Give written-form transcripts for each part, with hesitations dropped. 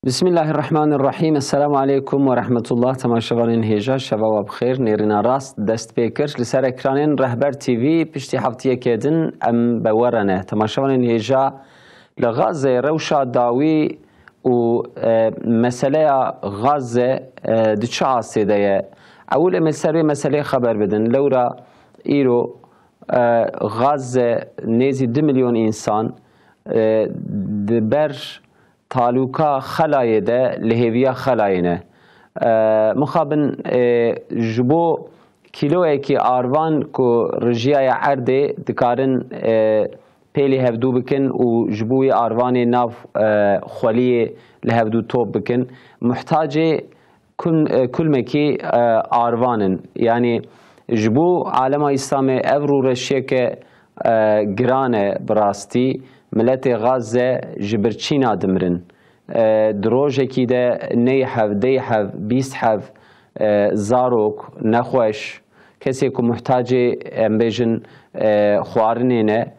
بسم الله الرحمن الرحیم. السلام علیکم و رحمت الله. تماشاوان هیجا شبا و بخیر. نیرنا راست دست پیکر لسر اکرانین رهبر تیوی پشتی هفتیه کدن ام بورنه. تماشاوان هیجا لغاز روشا داوی و مسئله غاز دچه عاصده. اول مسئله خبر بدن لورا ایرو غاز نزی 2 میلیون انسان بر تالوکا خلای ده لهویا خلاینه مخابن جبو کیلوه کی آروان کو رجیای عرده دکارن پیلی هفدو بکن و جبوی آروان ناف خالی لهفدو توب بکن محتاج کل مکی آروانن یعنی جبو عالم اسلام افرو رشیه که گرانه براستی ملت غزه جبرچینا دمرن دروجه کی ده نیحف دیحف بیستحف زاروک نخوش کسی که محتاج امبیجن خوارنینه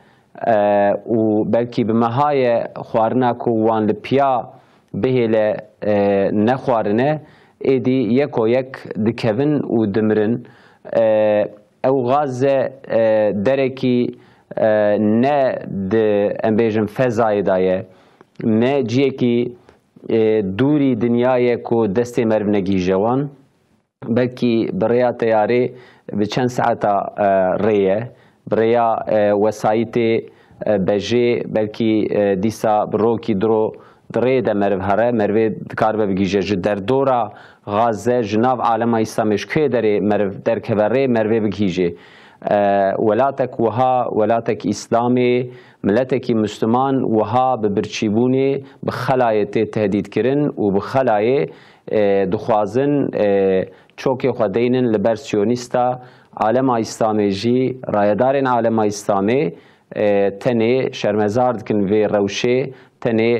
و بلکی بمهای خوارنا که وان لپیا بهیل نخوارنه ایدی یک و یک دکون و دمرن او غزه درکی نه د امبیجن فضای دایه نه جیه کی دوری دنیای کو دستی مرو نگی جوان بلکی بریا تیاری به چند ساعتا ریه بریا وسایت بجی بلکی دیسا بروکی درو دری ده مرو هره مرو کار بگیجه در دورا غازه جناب عالم اسلامیش که داری مرو در کبره مرو بگیجه ولاتك وها ولاتك إسلامي ملتك مسلمان وها ببرچيبوني بخلاية تهديد كرن وبخلاية دخوازن چوكي خدينن لبرسيونيستا عالم إسلامي جي رايدارن عالم إسلامي تني شرمزار دكن في روشي تنی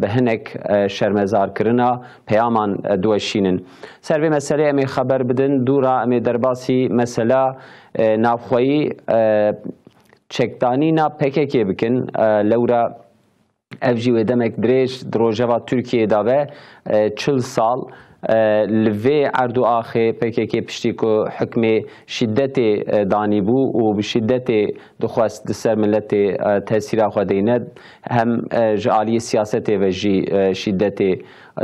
بهنک شرمزار کرنا پیامان دوشینن. سر به مسئله امی خبر بدن دورا امی درباسی مسئله نافخوایی چکدانی نا پککی بکن لورا افجی و دمک دریش دروجوا ترکیه داوه 40 سال لوی عردو آخه پککی پشتی که حکم شدت دانی بو و بشدت دخواست دسر ملت تأثیر خودیند هم جعالی سیاست و جی شدت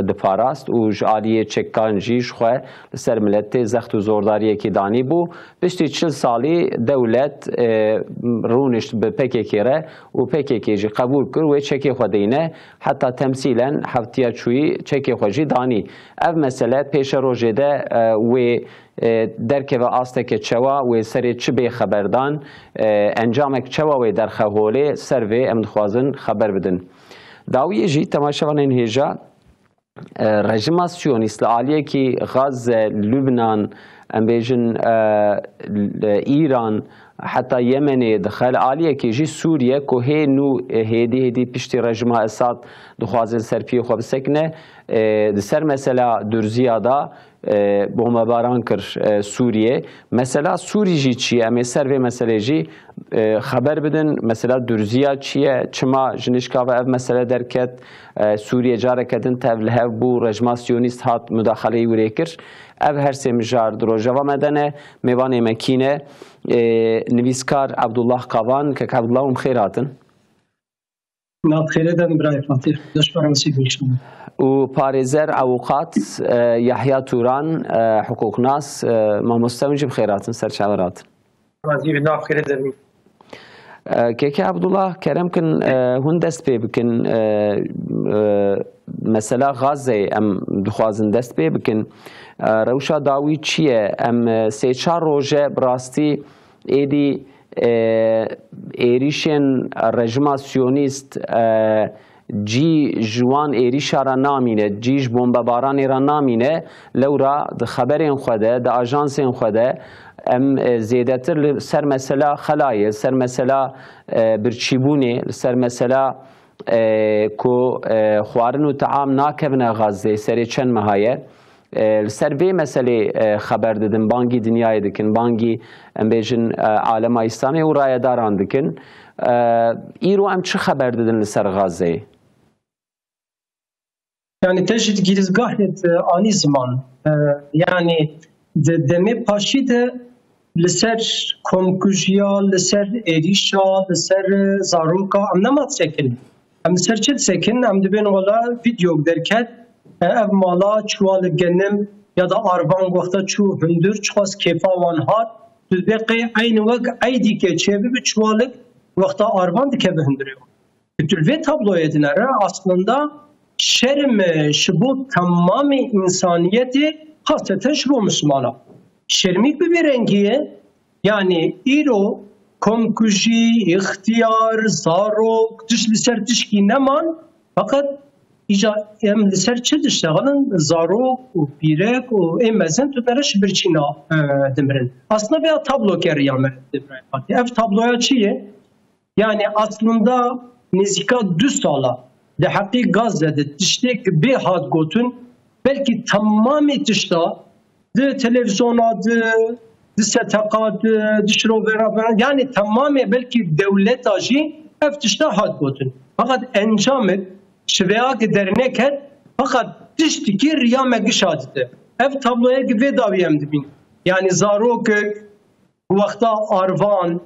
دپاراست و جعالی چکان جیش خواه دسر ملت زخت و زورداری که دانی بو پشتی 40 سالی دولت رونشت به پککی ره و پککی جی قبول کر و چکی خودینه حتی تمثیلا هفتیا چوی چکی خودی دانی اف مسئله پیش روژه ده و درکه و آسته که چوا و سری چه به خبردان انجامک چوا و در خواهوله سر و امدخوازن خبر بدن داویه جی تماشاوان این هیجا رژیم سیونیست عالیه که غاز لبنان امبیجن ایران حتی یمن دخل عالیه که جی سوریه که هنو هدی پشتی رژیم اساد دخوازن سرپی خواب سکنه دسر مثلا درزیادا بوم باران کر سوریه مثلا سوری جی چیه امی سر و مسئله جی خبر بدن مثلا درزیا چیه چما جنشکا و اف مسئله درکت سوریه جاره کدن تبله بو رژیم سیونیست هات مداخله وری کر اف هر سه مجار دروجوا مدنه میوان مکینه نویسکار عبدالله قوان که عبدالله خیراتن خیره دادم برای فاتح داشت فرانسی باشم و پاريزر اوقات يحيى توران حقوق ناس ما مستمج بخيرات سرچاورات وزیر ناف خیره دادم كيكي عبد الله كرم كن هون دست بي بكن مثلا غازه ام دخوازن دست بي بكن روشا داوي چیه ام سه چار روزه براستی ایدی ایریشن رژیم سیونیست جی جوان ایریشا را نامینه جیش بمباران را نامینه لورا د خبرین خوده د آژانسین خوده ام زیادتر سر مسئله خلایه سر مسئله برچیبونه سر مسئله کو خوارن و طعام ناکبنه غازه سری چند مهایه سر به مسئله خبر دادن بانگی دنیای دکن بانگی ام بیجن عالم اسلامی و رایداران دکن ایرو ام چه خبر دادن لسر غازه Yani teşhit girizgahlet ani zaman yani demi paşi de لسر کمکوژیا لسر ایریشا لسر زاروکا ام نمات سکن ام لسر چل سکن ام دبین ولا ویدیو درکت اف مالا چوال گنم یا دا آربان وقتا چو هندر چخواست کیفا وان هات تلبقی این وق ایدی که چه بی چوالک وقتا آربان دکه به هندریو تلوی تابلوی دنره aslında şerm şbu tamam insaniyeti hasreten şbu Müslümana. Şermik bir rengiye yani iro komkuji, ihtiyar, zarok, dış liser dışki neman fakat em liser çı dıştağının zarok, birek, emmezen tutlara şibirçina demirin. Aslında bir tablo keriyame demirin. Ev tabloya çiye? Yani aslında nezika 2 sala de hakkı Gazze'de tiştek bir hat gotun belki tamamı tişta de televizyona de setaka de şrovera yani tamamı belki devlet aji ev tişta hat gotun. Fakat encamet şveya ki derneket fakat tiştiki riya megişadıdı. Ev tabloya gibi daviyem dibin. Yani zarok vakta arvan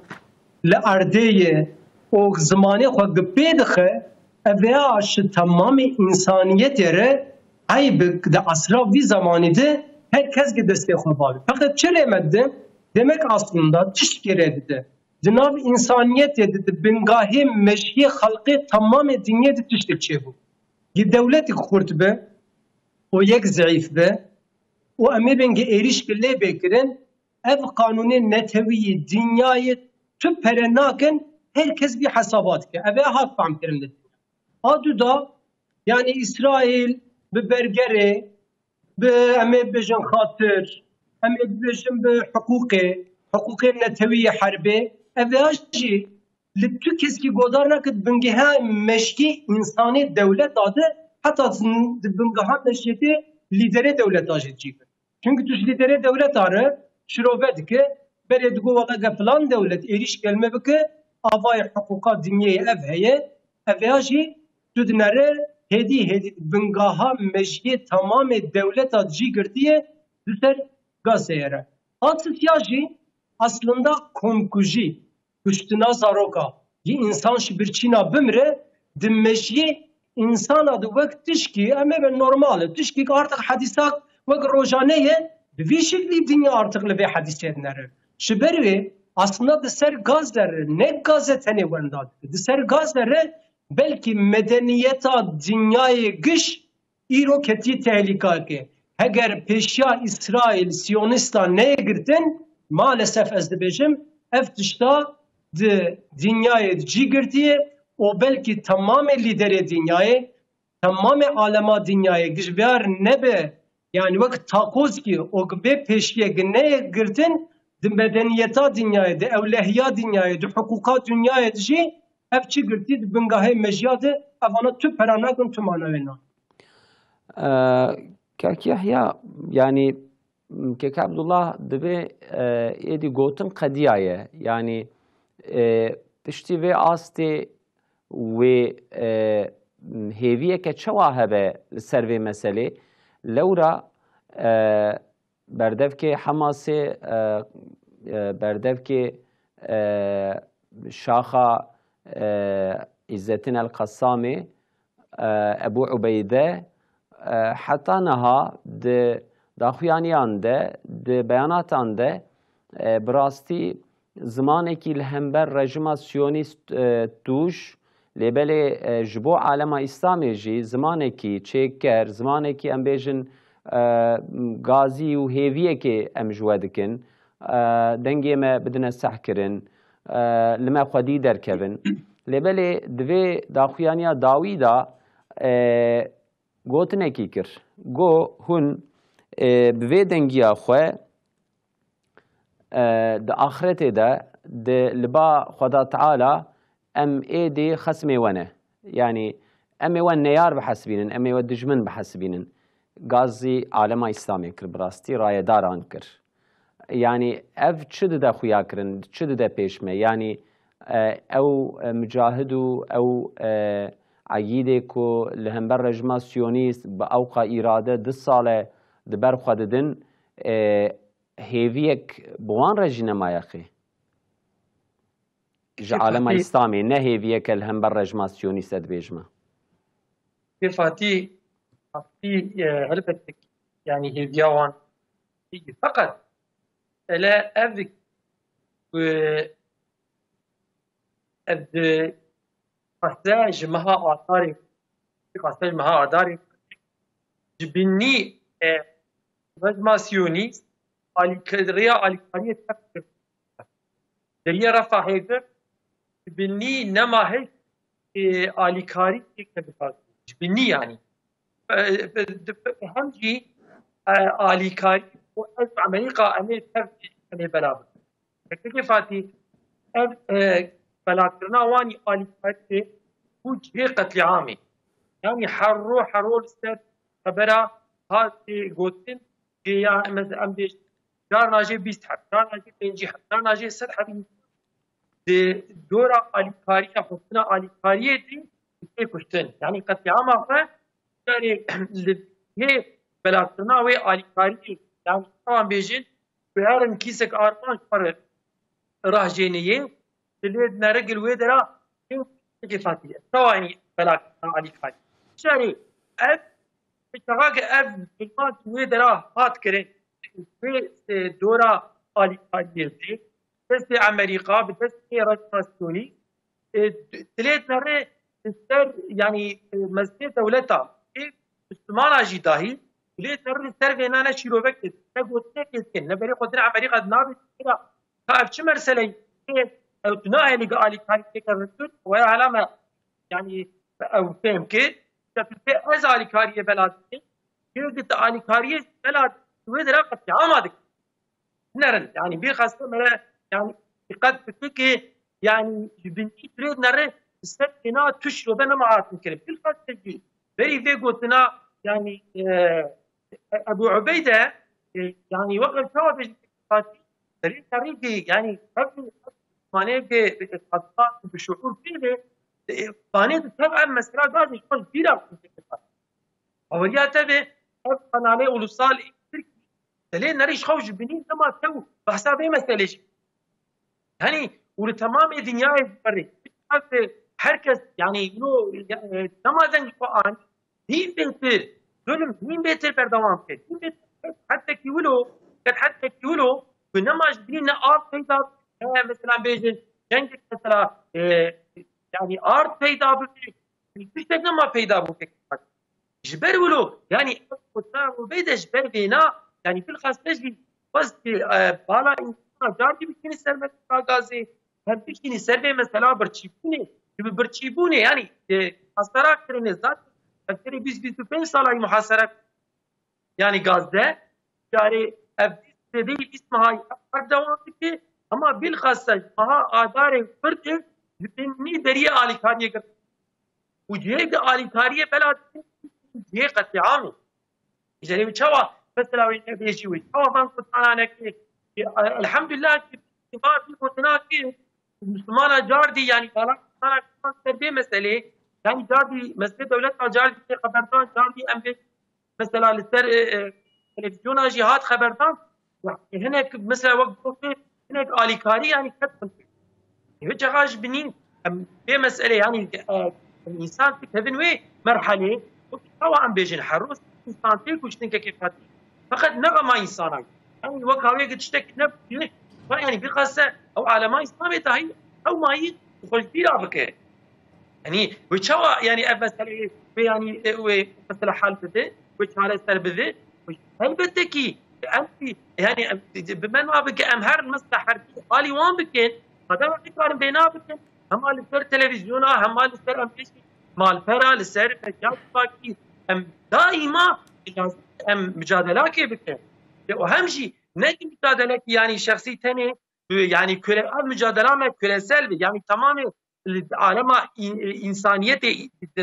le ardeye o zamanı xwe gipêdixe evya ji tamamê insaniyetê re eyb de asra vî zamanî de herkes gi destê xwe bavê. Fakat çelê me dide demek aslında tiştî re dide. Di nav insaniyetê de di bingahê meşiyê xelqê tamamê dinyê de tiştek çêbû. Gi dewletê xurt be û yek zeyîf be û em ê bingê êriş bi lê bêkirin ev qanûnê netewî dinyayê tu pere nakin herkes bir hesabat ki. Eve hak faham kerimde. Adı da yani İsrail bir bergere bir eme bejin hatır eme bejin bir hukuki neteviye harbi eve aji lütü keski godarna kıt bingeha meşki insani devlet adı hatta bingeha meşketi lidere devlet adı çıkır. Çünkü tuş lidere devlet arı şirovat ki beredgu valla gaflan devlet eriş gelme bike avay hukuka dünyayı ev heye evyaji tüdnere hedi bingaha meşye tamamı devlet adcı girdiye düser gazeyere. Atısyajı aslında komkuji üstüna zaroka yi insan şibirçina bimre dimmeşye insan adı vek tişki ama ben normal tişki artık hadisak vek rojaneye bir şekli dünya artık ve hadisyenleri. Şiberi aslında deser gazları ne gazeteni verndadı. Deser gazları belki medeniyeta dünyayı gış iroketi tehlika ki. Eğer peşya İsrail Siyonista neye girdin maalesef ezdibejim eftişta dünyayı girdiye o belki tamamen lideri dünyayı tamamen alema dünyayı gış ver nebe yani vakit takoz ki o gibi peşya neye girdin de medeniyeta dünyayı de evlehiya dünyayı de hukuka dünyayı de evçi girdi de bingahe mecyadı avana tüp peranakın tüm anavena. Kaki Yahya yani Kaki Abdullah debe edi gotin qadiyaye yani pişti ve asti ve heviye ke çawa hebe serve mesele lewra berdevke Hamas'e berdevke şaha İzzettin el-Kassami Ebu Ubeyde hatta naha de daxuyaniyan de beyanatan de براستی زمانی که لهمبر رژیم سیونیست توش لبله جبو عالم اسلامی جی زمانی که چکر زمانی که ام بیجن غازی و هیویه که ام جوادکن دنگی ما بدنا سحکرن لما خودی درکبن لبله دوی داخویانیا داوی دا گوتنه کی کر گو هون بوی دنگیا خواه ده آخرته ده لبا خدا تعالى ام ايدي خصمي ونه يعني امي ون نيار بحسبينن امي ود دجمن بحسبينن غازي عالم اسلامي كر براستي رايه داران كر يعني اف تشد ده خويا كرن تشد ده بيشمه يعني او مجاهدو او عیده کو لهمبر رژما سیونیست با اوقا ایراده 10 ساله دبر خوددن هیویک بوان رژینه مایخی عالم اسلامی نه هیویک الهمبر رژما سیونیست دبیجما فاتي هلبتك يعني هيفياوان فقط لا أذك قصاج مها آثاري قصاج مها آثاري جبني رجما سيونيست على كريا على كريا تفكر دريا رفع هيدر جبني نما هيك على كاري كذا جبني يعني همجي على كاري وأمريكا أمريكا بلابل كيف فاتي بلاكرنا واني على كاري وجه قتل عامي يعني حرو السر خبرها هاتي قوتين يا مثلا أمديش دار ناجي 20 حب دار ناجي 5 حب دار ناجي 7 حب دورة على كاري حطنا على كاري دي كشتن يعني قتل عامه يعني هي بلاكرنا وي على كاري يعني طبعا بيجين بهارن كيسك ارمان فرق راه جينيه اللي نرجل ويدرا كيف فاتيه ثواني بلاكرنا على كاري يعني اب اتفاق اب بالمات ويدرا هات كرين في دورة على كاري دي بس امريكا بس رجل تليت نرى السر يعني مسجد دولتها استمانا جداهي تليت نرى السر بيننا شيروبك تقول تكين نبري قدرة عمريكا نابي كذا كأف شو مرسلي القناع اللي قال كان كذا ويا علامة يعني أو فهم كده تبي أزالي كارية بلادي كده تالي كارية بلاد وين رقت عامدك نرى يعني بيخاصة مرة يعني قد بتكي يعني بنتي تريد نرى السنة تشرب أنا ما أعرف كلام كل خاص تجي بري في قلتنا يعني أبو عبيدة يعني وقت سوا بجتاتي بري تريد يعني قبل ما نيجي الخطاب بالشعور فيه فاني تتابع مسألة هذه شغل كبيرة أولياء تبي أنا عليه ولصال تلين نريش خوج بنين ما تو بحسابه مسألة يعني ولتمام الدنيا بري herkes yani namazın Kur'an din beter zulüm din beter berdavam et din beter hatta ki velo bu namaz dinine art peyda mesela bejin cenk mesela yani art peyda bu işte nama peyda bu جبر ولو يعني قصة بيد جبر بينا يعني في الخاص تجي بس بالا إنسان جارتي بيكني سر مثلا غازي هم بيكني سر مثلا برشيبوني برشيبوني يعني محاصرة كريني ذات أكثر 20-25 سالة محاصرة يعني غازة يعني أبدي اسمها أردوان بكي أما بالخاصة مها آدار فرد يبني دريا على كارية وجهة على كارية بلاد جهة قتل عامي إذا بتشوا مثلا وين بيجي وتشوا ما كنت أنا كي الحمد لله كي ما في كنا كي مسلمان جاردي يعني بالا أنا كنت تبي مسألة يعني جاردي مسألة دولة جاردي خبرتان جاردي أمريكا مثلا للسر تلفزيون جهات خبرتان هناك مثلا وقت هناك آليكاري يعني كتب هيك حاجة بنين في مسألة يعني الإنسان في كذا وين مرحلة طبعا بيجي الحروس إنسان تيك وشتنك كيف فقط نبى ما إنسان يعني وكاوية قد تشتك نبى يعني بقصة أو على ما إسلامي تهي أو ما هي تخش فيها بك يعني وشوا يعني مثلا يعني مثلا حال بده وشارع سر بده هل بدكي أنت يعني بما ما بك أمهر المصلحة قالي وان بك هذا ما يقارن بينا بك هم على سر تلفزيون هم على سر أمريكي مال فرا لسر فجأة باقي دائما مجادلة كيف وأهم شيء نجي مجادلة يعني شخصي تاني يعني كل مجادلة ما كل سلبي يعني تمام العالم إنسانية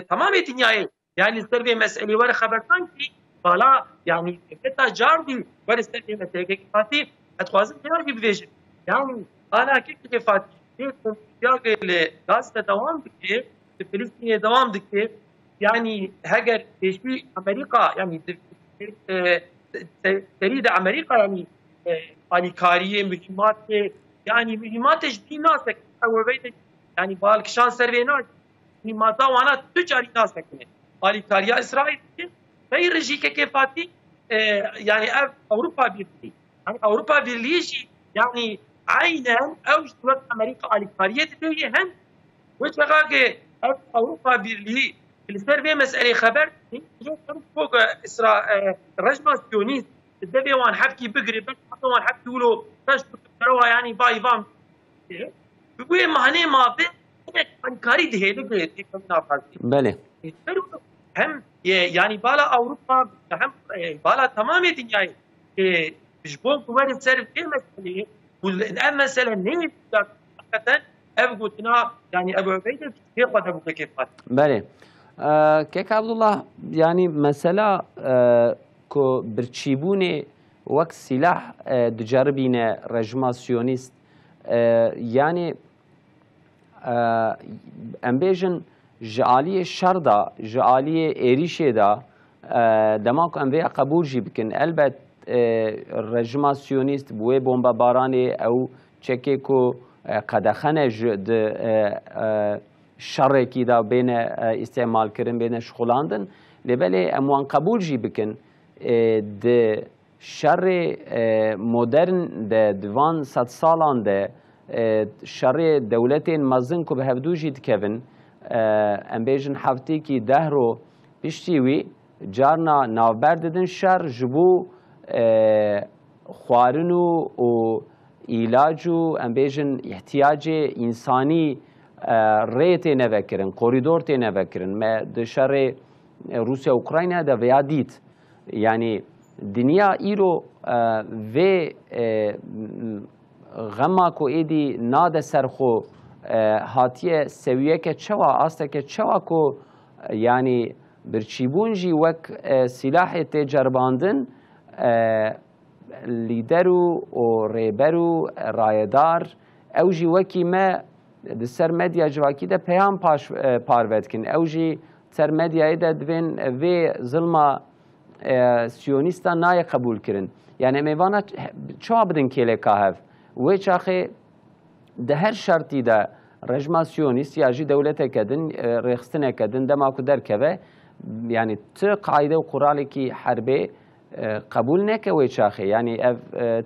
تمام الدنيا يعني السلبي مسألة ورا خبرتان كي بالا يعني كتا جاردي ورا السلبي مسألة كفاتي أتوازن جاردي بفيش يعني أنا كيف كفاتي يا قل داست دوام بكي فلسطینê devam dike yani heger pêşbî Amerîka yani serî de Amerîka yani alîkariyê mühîmatê yani mühîmatê ji dî nasekin ew de yani balkişan ser vê nakir mühîmata wana tu carî nasekine alîkariya İsraîlê ve rejîkekê fatî yani ev Avrupa Birliği yani Avrupa Birliği jî yani aynen ew ji wek Amerîka alîkariyê dibêje hem وشغاقي أوروبا برلي السر في مسألة خبر فوق إسرائيل رجمة سيونيست الدبي وان حكي بقري بس وان حكي يقولوا فاش تروها يعني باي فام بيقول ما هني ما بين أنكاري ده بله هم يعني بالا أوروبا هم بالا تمام الدنيا بجبون كمان السر في مسألة والآن مسألة نيجي ev gotuna yani Ebu Ubeyde teyqad Ebu Kefat. بله کیک عبدالله yani mesela کو برچیبونه وک سلاح دجربینه رژما سیونیست yani ام بیژن جعالی شردا جعالی ایریشه دا دماغ ام وی قبول جی بکن البته رژما سیونیست بوی بمب بارانی او چکی کو قدخنه شر کی دا بین استعمال کردن بین شغلاندن لبله اموان قبول جی بکن د شر مدرن د دوان صد سالان ده شر دولتین مزن کو به هفدو جید کevin ام بیژن هفتی کی ده رو پشتیوی جارنا ناوبر ددن شر جبو خوارنو و علاج و ام بیژن احتیاج انسانی ریت نوکرن کوریدور تی نوکرن ما د شر روسیا اوکراین ده ویادیت یعنی دنیا ایرو و غما کو ایدی ناد سرخو هاتیه سویه که چوا آسته که چوا کو یعنی برچیبونجی وک سلاح تجرباندن لیدرو و ریبرو رایدار اوجی وکی ما سر مدیا جواکی ده پیام پارود کن اوجی سر مدیا ده دوین و ظلما سیونیستا نای قبول کرن یعنی میوانا چوا بدن کلی که هف و چاخه ده هر شرطی ده رژما سیونیست یا جی دولت کدن رخصتنه کدن ده ماکو در که یعنی تو قاعده و قرالی که حربه قبول نکه و چاخه یعنی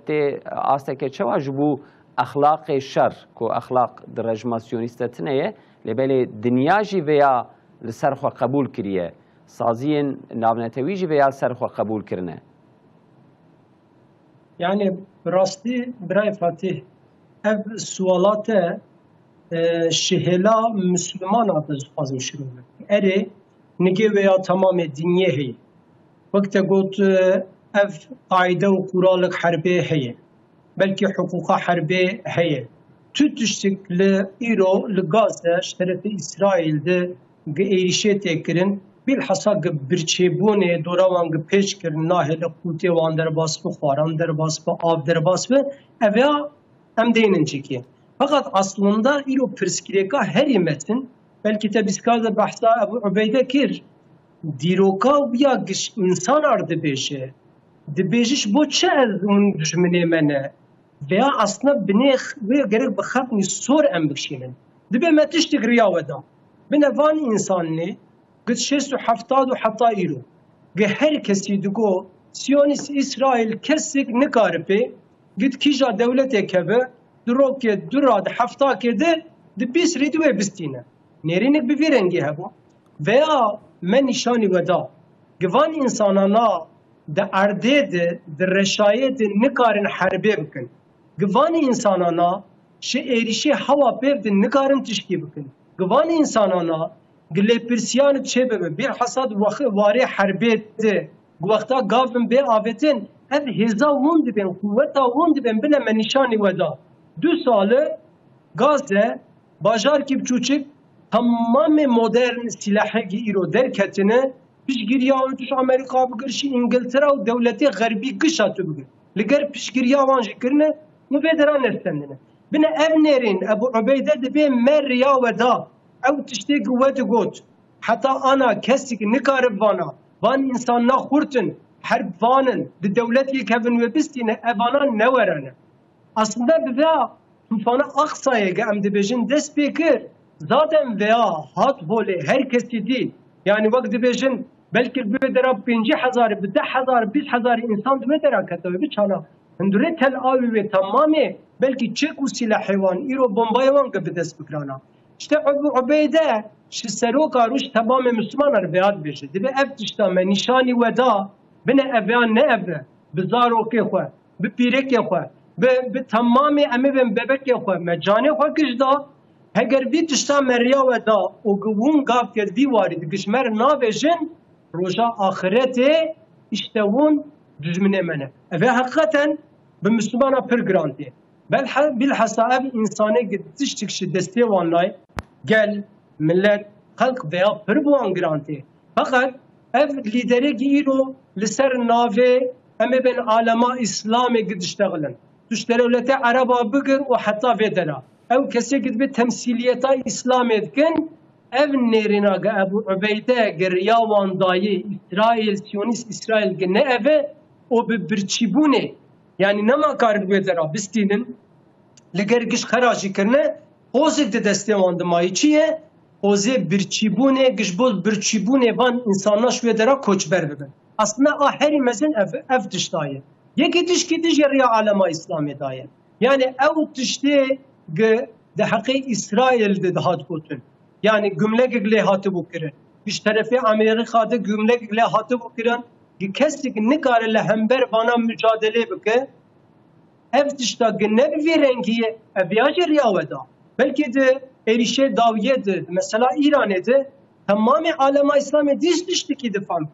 تی آسته که چوا جبو اخلاق شر کو اخلاق در رژما سیونیست تنه لبلی دنیا جی ویا لسرخوا قبول کریه سازین ناونتوی جی ویا سرخوا قبول کرنه yani rastî birayê Fatih ev sualat şihêla Müslüman da dixwazim şirû erê nigê veya tamamê dinyê heye wek te got ev qaîde û quralek herbê heye belkî huquqa herbê heye tu tiştek li îro li Gaza ji terefê İsraîl de êrişê tê kirin bilhassa birçêbûnê dora wan pêş kirin nahê li qûtê wan derbas bi xwaran derbas bi av derbas bi ev ya em deynin çekî fakat aslında îro pirsgirêka herî metin belkî te bîskar de behsa Ebu Ubeyde kir dîroka wiya giş insan ar dibêje dibêjiş bo çi ez hûn dijminê me ne veya aslında binê wê gerek bi xetnî sor em bikişînin dibe me tiştek riya we da bine van insanî git 670 heta îro ge her kesî digo Siyonîst İsraîl kesek nikaribe git kîja dewletê keve di rokê du rad heftakê de di bîst rêdî wê bistîne nêrînek bi vî rengî hebû veya me nîşanî we da givan insanana di erdê de di reşayê de nikarin herbê bikin givanî insanana ji êrişê hewa pêv de nikarin tişkî bikin givanî insanana gilêpirsiyan çê bibe bir hesad warê herbê de wexta gav bin bê avêtin ev hêza hûn dibin qûweta hûn dibin bine me nîşanî we da du sale Gazze bajarkî biçûçik tamamê modern silahekî îro derketine piştgiriya tuş Amerîka bigirşî İngiltere û dewletê xerbî gişa tu bigir li ger piştgiriya wan jî kirine û vê dera nestendine bine ev nêrên Ebu Ubeyde dibe me riya we da او تشتي قوات قوت حتى انا كسك نكارب وانا وان انسان خورتن حرب وانن دولتي كفن وبستين ابانا نورنا aslında veya tufana aksaya am dibejin dest pekir zaten veya hat vole herkesi değil yani vakt dibejin belki bir dera 50,000 10,000 insan bir dera katavi bir çana hindure tel avi ve tamamı belki çek u silah hayvan iro bombayvan gibi dest pikrana işte Ubeyde şu seroka ruş tamamı Müslümanlar veya beje dibe ev tiştame nişani veda bine evyan ne eve bizaroke xwe bi pireke xwe به تمام امی ببک خو مجانی خو کجدا اگر وی تشتا مریا و دا او گون گاف کد وی وارد گشمر ناوجن روجا آخرت اشتون دجمنه منه و حقیقتا به مسلمانا پر گرانتی بل بالحساب انسانی گدشتک دستی وانلای گل ملت خلق ویا پر بوان گرانتی فقط ev lideri giro لسر ناوه امی بین عالما اسلامی گدشتغلن Düş devlete Araba bugün o hatta vedera. Ev kese gidip temsiliyeta İslam etkin ev nerina Ebu Ubeyde geriyavan dayı İsrail Siyonist İsrail ne eve o bir çibune yani ne makar vedera bistinin legergiş xaraji kirne ozik de destevandı mayçiye oze bir çibune gişboz bir çibune van insanlar şu vedera koçber beben. Aslında aheri mezen ev dıştayı. یکی تش کی تش یا عالم اسلامی دایر یعنی او تشتی ده حقی اسرائیل ده هات بودن یعنی گمله گله هات بکرن بیش طرفی امریکا ده گمله گله هات بکرن که کسی که نکاره لهمبر بانا mücadele بکه ev tişta gene bir rengiye eviyacı riyaveda belki de erişe daviyedir mesela İran'da tamamı alem İslam'ı diş düştü ki defam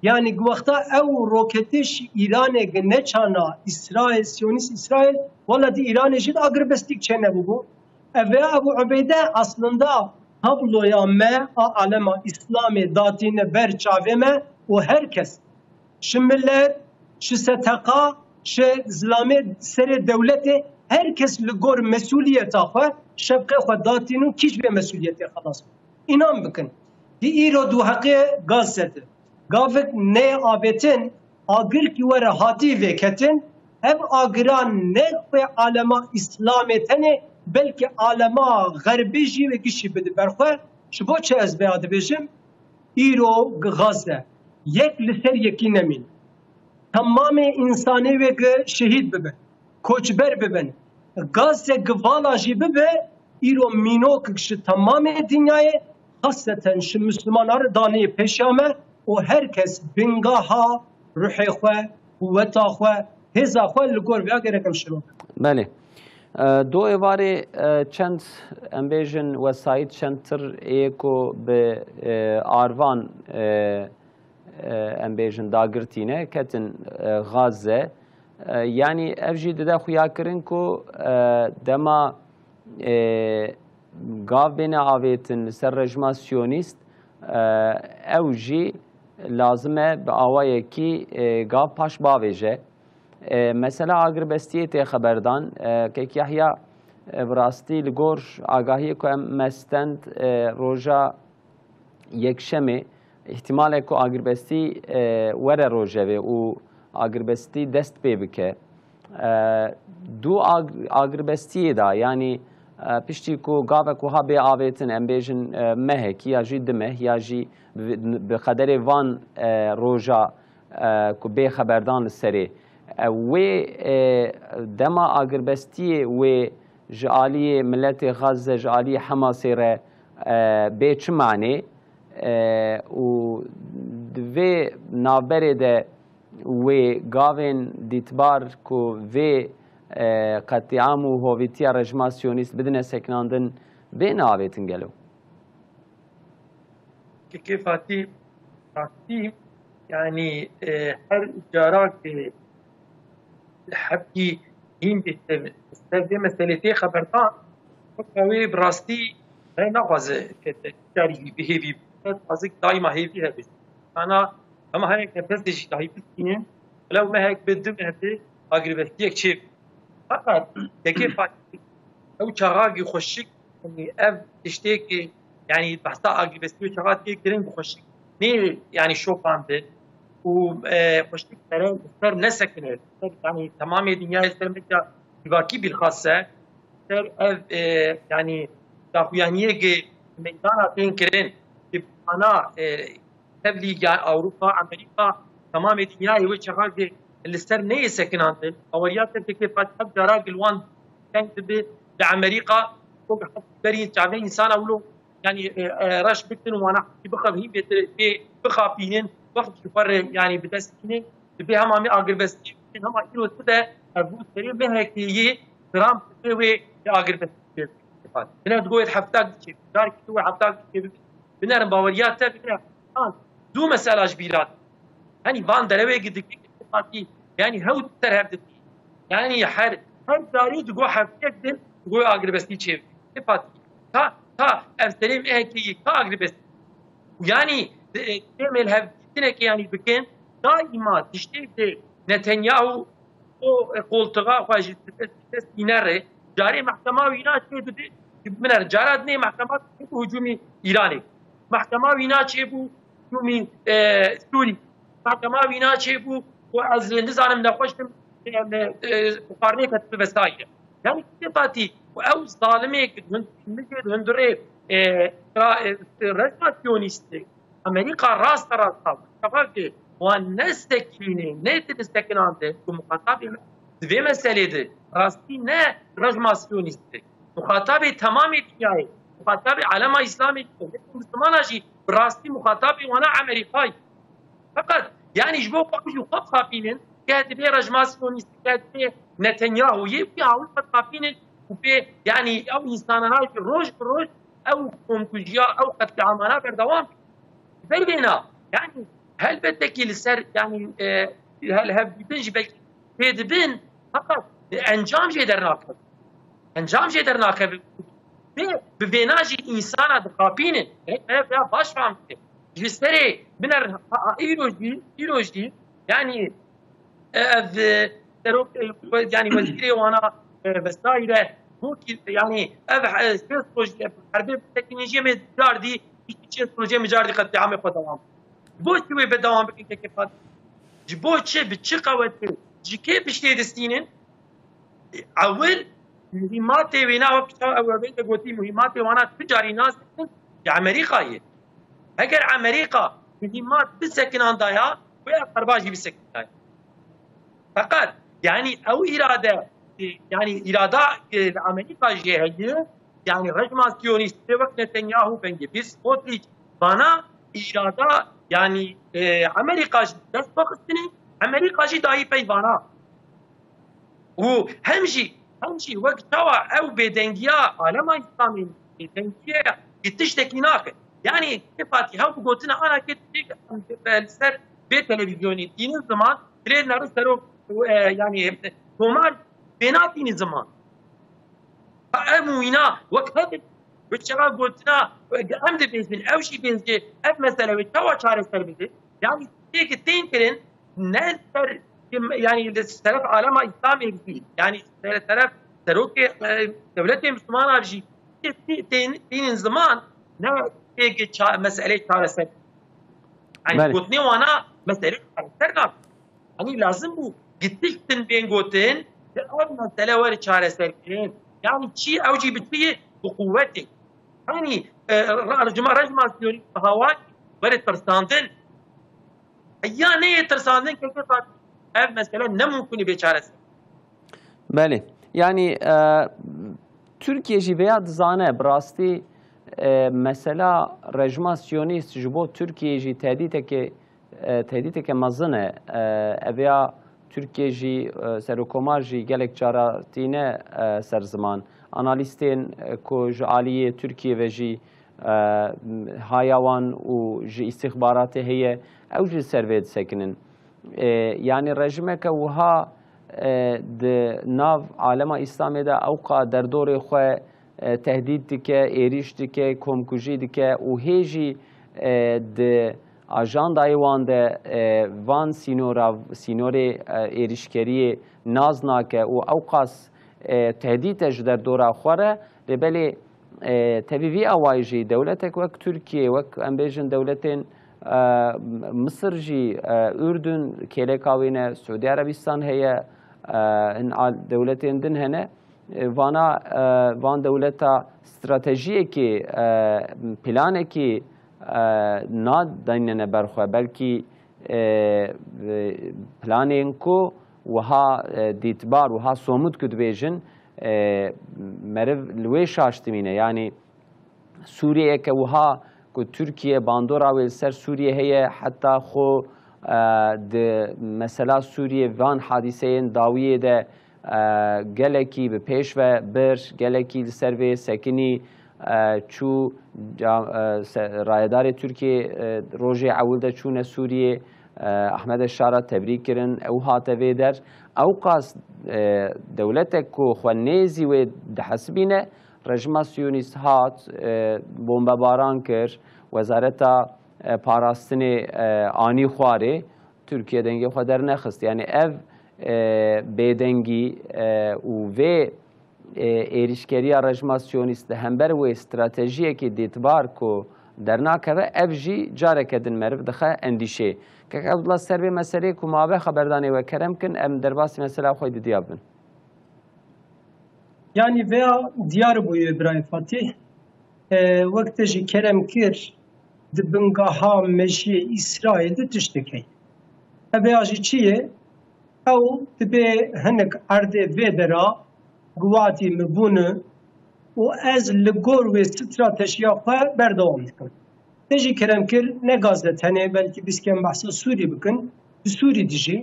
yani bu vakta ev roketiş İran'e ne çana İsrail, Siyonist İsrail valla di İran'e jid agrbestik çene bu. Ve Ebu Ubeyde aslında tabloya me alema İslam'ı datine ber çaveme o herkes. Şu millet, şu setaka, şu zlame seri devleti herkes ligor mesuliyet akwa şefke xwe datinu kiş be mesuliyeti xalas. İnan bakın. Di İro du haqqi gazeti. Gavek ne abetin agir ki vere hati veketin ev agiran ne ve alema İslametene belki alema garbiji ve kişi bedi berxwe şu bu çe ez beadı bejim İro gazze yek liser yeki nemin tamamı insani ve şehit bebe koçber beben gazze gvala jibe İro minok şu tamamı dünyayı hasreten şu Müslümanlar dani peşame o herkes bingaha ruhi xwe kuvveta xwe heza xwe li gor vêya gerekim şiro. Belê. Do êvarê çend em bêjin wesayît çendtir ê ku bi arvan em bêjin dagirtîne ketin Gaze yani ev jî dide xuya kirin ku dema gav bêne avêtin li ser rejima Siyonîst ew jî lazım e bi awayekî gav paş bavêje. Mesela agrbestiyê tê xeberdan kek Yahya bi rastî li gor agahiyê ku em mestend roja yekşemê ihtimalê ku agrbestî were rojevê û agrbestî dest pê bike. Du agrbestiyê da yani piştî ku gavek wiha bê avêtin em bêjin mehekî ya jî di meh ya jî bi xederê van roja ku bê xeberdan li serê wê dema agrbestiyê wê ji aliyê milletê Gaze ji aliyê Hemasê re bê çi manê û di vê navberê de wê gavên dîtbar ku vê قطعام و هویتی رژیم سیونیست بدون سکناندن بین آویتن گلو که فاتی yani her icarak حبكي هين بستخدم مسألتي خبرتان فكوي براستي أنا غاز كتاري بهيفي قصدك دائما هيفي هبس أنا أما هاي كبس دشي داي بسكين لو ما هيك بدم هبي أقربتي كشيف فقط كيف أو شراغي خشك يعني أف تشتكي يعني بحثا اگریسیو چقدر گرین خوشی نه يعني شوفان ده و خوشی سر نسکنه يعني تمام الدنيا سر مثل باقي بالخاصه سر يعني داخوانيه که میدان تین کرن که انا تبلیغ اوروبا امریکا تمام الدنيا هو چقدر السر نه سکنان ده اوليات تكفي فتح جراج الوان كان به امريكا فوق حتى بري شعبين انسان اولو يعني رش بكتن وانا بخب هي بخافينين وقت شفر يعني بدستين بها ما اگر بس هم ايرو تده ابو سري به كي ترامب في اگر بس انا تقول حفتاك دار كي حفتاك بنار باوريات دو مساله جبيرات يعني فان دروي قد يعني هو ترهب يعني هر داري تقول حفتاك دل تقول اگر بس تشي تا افتریم اهکی تا اگریبست يعني تعمل هفتنك يعني بكين دائما تشتي نتنياهو او قولتغا خواجي تسينره جاري محكمة وينا تشي من الرجالات نه محكمة هجومي إيراني محكمة وينا تشي هجومي سوري محكمة وينا تشي وأز نزانم نخوشتم مقارنة كتب وسائل يعني كتباتي او ظالمه هندره رسماتيونيستي امريكا راست شفاكي ونستكيني نيت تستكينانته مخاطب في مسألة دي راستي نه رسماتيونيستي مخاطب تمام الدنيا مخاطب علم اسلامي مسلمان اجي راستي مخاطب وانا امريكاي فقط يعني جبو بقجو قد خافينين كاتبه رسماتيونيستي كاتبه نتنياهو يبقى عاوز قد خافينين وفي يعني او انساننا روج او كونكوجيا او قتل عامنا بردوام بيننا يعني هل بدك لسر يعني هل بتنجبك بين فقط انجام جدرناك انجام جدرناك ببيناجي انسان دخابين يا باش فهمت جستري بنر ايروجي يعني يعني وزيري وانا بسايره ممكن يعني ابح بروجي حربي تكنولوجيا مدار دي تشي بروجي مجار دي قد عام قدام بوش وي بدوام بك كيف جبوش بتشي قوتي جي كيف بشتي دستينين اول مهمات وينا وقت اول بيت قوتي مهمات وانا تجاري ناس يا امريكا هي اگر امريكا مهمات بسكن عندها ويا قرباجي بسكن فقط يعني او اراده يعني إرادة أمريكا جهية يعني رجمة سيونيست وقت نتنياهو بنجي بس قلت فانا إرادة يعني أمريكا دست بقصني أمريكا جي داي بيوانا وهمشي وقت توا أو بدنجيا عالم إسلامي بدنجيا تشتكيناك يعني كيفاتي هاو قلتنا أنا كنت سر بتلفزيوني دين الزمان تريد نرسلو يعني كمان بيناتي زمان اموينا وقت بتشغل قلتنا امد بيزن او شي بيزن اف مثلا وتوا شهر سربيتي يعني هيك تنكرن نذكر يعني السلف عالم اسلامي فيه يعني السلف تروك دولتي مسلمانه بجي تين زمان نا هيك مساله شهر سر يعني قلتني وانا مساله شهر يعني لازم بو قلتن بين قلتن أول مسألة ورد شهر سركين يعني شيء أوجي بتفيه بقوتك يعني رجمة سيوني هواك ورد ترساندن أيانية ترساندن كيف هذه مسألة نممكن بشهر سركين بله يعني تركيا جيبيات زانه براستي مسألة رجمة سيونيست جبو تركيا جي تهديدك مزنه أبيا ترکیه جی سرکومار جی گلک جاراتینه سر زمان آنالیستین کو جعالیه ترکیه و جی هایوان و جی استخبارات هي او جی سروید سکنن يعني رژیمه که وها د ناو عالم اسلامی ده اوقا در دور خو تهدید دکه ایریش دکه کمکوژی دکه و هیجی د آجاندای وان ده وان سینور ایریشکری ناز ناکه و اوقاس تهدیدش در دور خوره لبلی تبي أواجي دولتك وك تركيا وك أمبيجن دولتين مصر جي أردن كيلكاوينا سعودية عربستان هي إن دولتين دن هنا وانا وان دولتا استراتيجية كي بلانة كي ناد ديننا برخوا بلكي بلانين كو وها ديتبار وها صومت كدبيجن مرف لويش اشتمينه يعني سوريا كوها كو تركيا باندورا والسر سوريا هي حتى خو مثلا سوريا وان حادثين داويه ده گلکی به پیش و برش گلکی سروی سکنی چو رایدار ترکیه روژه اول چون سوریه احمد الشارع تبریک کرن او هاتوی در او قاس دولتک کو خوانیزی و دحسبینه رژیم سیونیست هات بمباران کر وزارت پاراستن آنی خواره ترکیه دنگی خود در نخست یعنی اف بدنگی و ایریشکری رژیم سیونیست همبر و استراتژی که دیتبار کو در ناکه افجی جاره کدن مرف دخه اندیشه که عبدالله سر به مسئله که ما به خبردانی و کرم کن ام در باسی مسئله خود دیابن یعنی ویا دیار بوی برای فاتح وقت جی کرم کر دبنگاه مجی اسرائیل تشتکی اوه جی چیه؟ او تبه هنک ارده ویدرا گواتی مبونه و از لگور و استراتژیا خواه بردوام کن. تجی کرم کر نه گازده تنه بلکه بیسکن بحثا سوری بکن دی سوری دیجی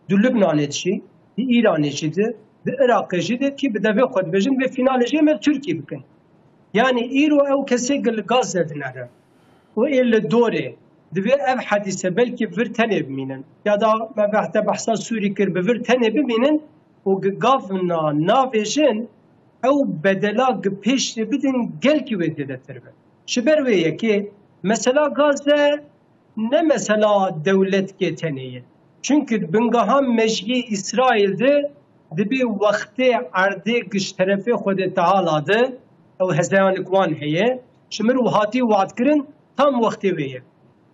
دی لبنان دیجی دی ایران دیجی دی عراق دیجی که بدوی خود بجن و فینال دیجی مل ترکی بکن. یعنی ایرو او کسی گل گازده دنره و ایل دوره دوی اف حدیثه بلکه ورتنه بمینن یا دا مبحث بحثا سوری کر به ورتنه بمینن و گافنا ناویجن او بدلا پیش بدن گل کی ویده تربه شبر ویه که مثلا گازه نه مثلا دولت که تنیه çünkü بنگاه مجگی اسرائیل ده دبی وقت عرضه گشت طرف خود تعالی ده او هزیان کوان هیه شمر و هاتی وعد کرن tam وقتی ویه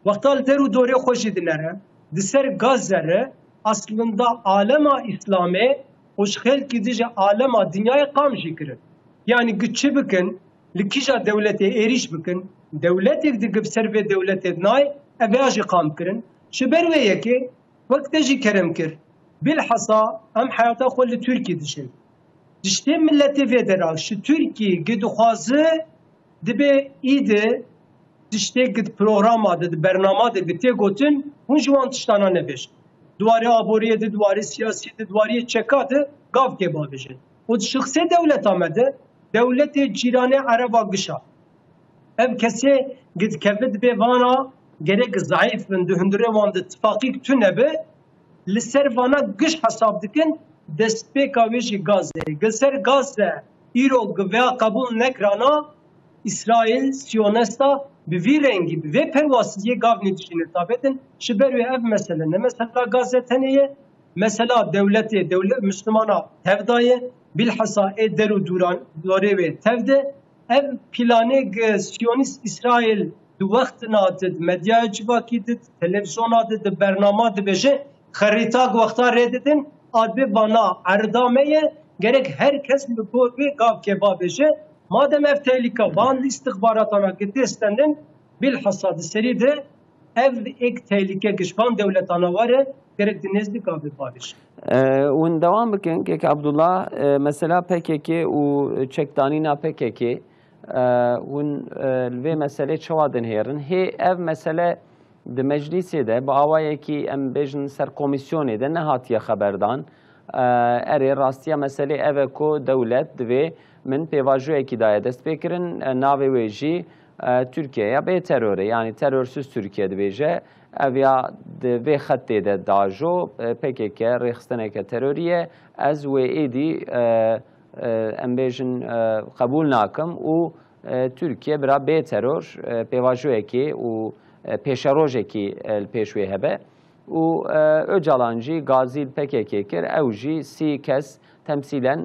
وقتال درو دوره خوشی دنره دسر gazları aslında alema İslam'e hoşgel kidice alema dünyaya kamji kirin. Yani güççü bükün, likişa devlete eriş bükün, devletek de gıbser ve devlete nay evajı kam kirin. Şiber ve yeki vakteci kerem kir. Bilhassa hem hayata kolli Türkiye dişin. Dişte milleti vedera şu Türkiye giduhazı dibe iyiydi. Dişte gid programa dedi, bernama dedi, te gotun, hun juan tiştana nebeş. Duvarı aboriye de, duvarı siyasi de, duvarı çekadı, gav kebabıcı. O şıkse devlet amede, devleti cirane araba gışa. Ev kese gid keved be vana, gerek zayıf bin dühündüre vandı tıfakik tünebe, liser vana gış hasab dikin, destpeka veşi gazze. Gıser gazze, İro veya kabul nekrana, İsrail, Siyonesta, bir rengi ve pervasızlığı gavni düşünür tabetin. Şiber ve ev mesele ne mesela gazeteneye mesela devleti devlet Müslümana tevdayı bilhassa deru duran dore ve tevde ev planı Siyonist İsrail du vaktinadı medya civakidit televizyonada bernamadı beje harita vakta reddedin adı bana erdameye gerek herkes bu gav kebabeje madem ev tehlike van istihbaratına gitti istendin bilhassa seri de ev ek tehlike gişvan devlet anavarı gerek dinezdik abi babiş. Ve devam bakın ki Abdullah mesela PKK u çektanina PKK ve mesele çavadın herin he ev mesele de meclisi de bu avaya ki em bejin ser komisyonu de ne hatiye haberdan eri rastiya mesele eve ko devlet ve من پیواژوی کی داید دست بکرن ناوی ویجی ترکیه یا به ترور یعنی تروریست ترکیه دویجه اویا دوی خطی ده داجو PKK رخصتنه که تروریه از و ایدی امبیجن قبول ناکم و ترکیه برا به ترور پیواژوی کی و پیشروجی کی پیشوی هبه و öcalanjı Gazi PKK kir evji si kes temsilen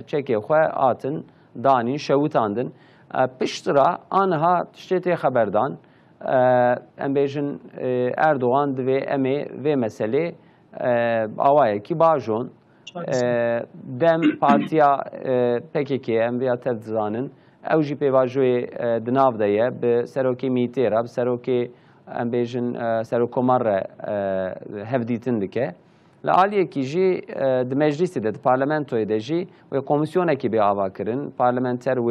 çeke xwe atın danin şewutandın پشترا آنها تشتی خبردان ام بیشن اردوغان دوی امی و مسئله آوای کی باجون دم پارتیا PKK ام ویا تفزانن او جی پیواجوی دناو دایه به سروکی میتیرا به سروکی ام بیشن سروک مر هفدیتن دکه لعالیه کی جی د مجلسی د پارلمانتوی د جی و کمیسیونه کی به آوا کرن پارلمانتر و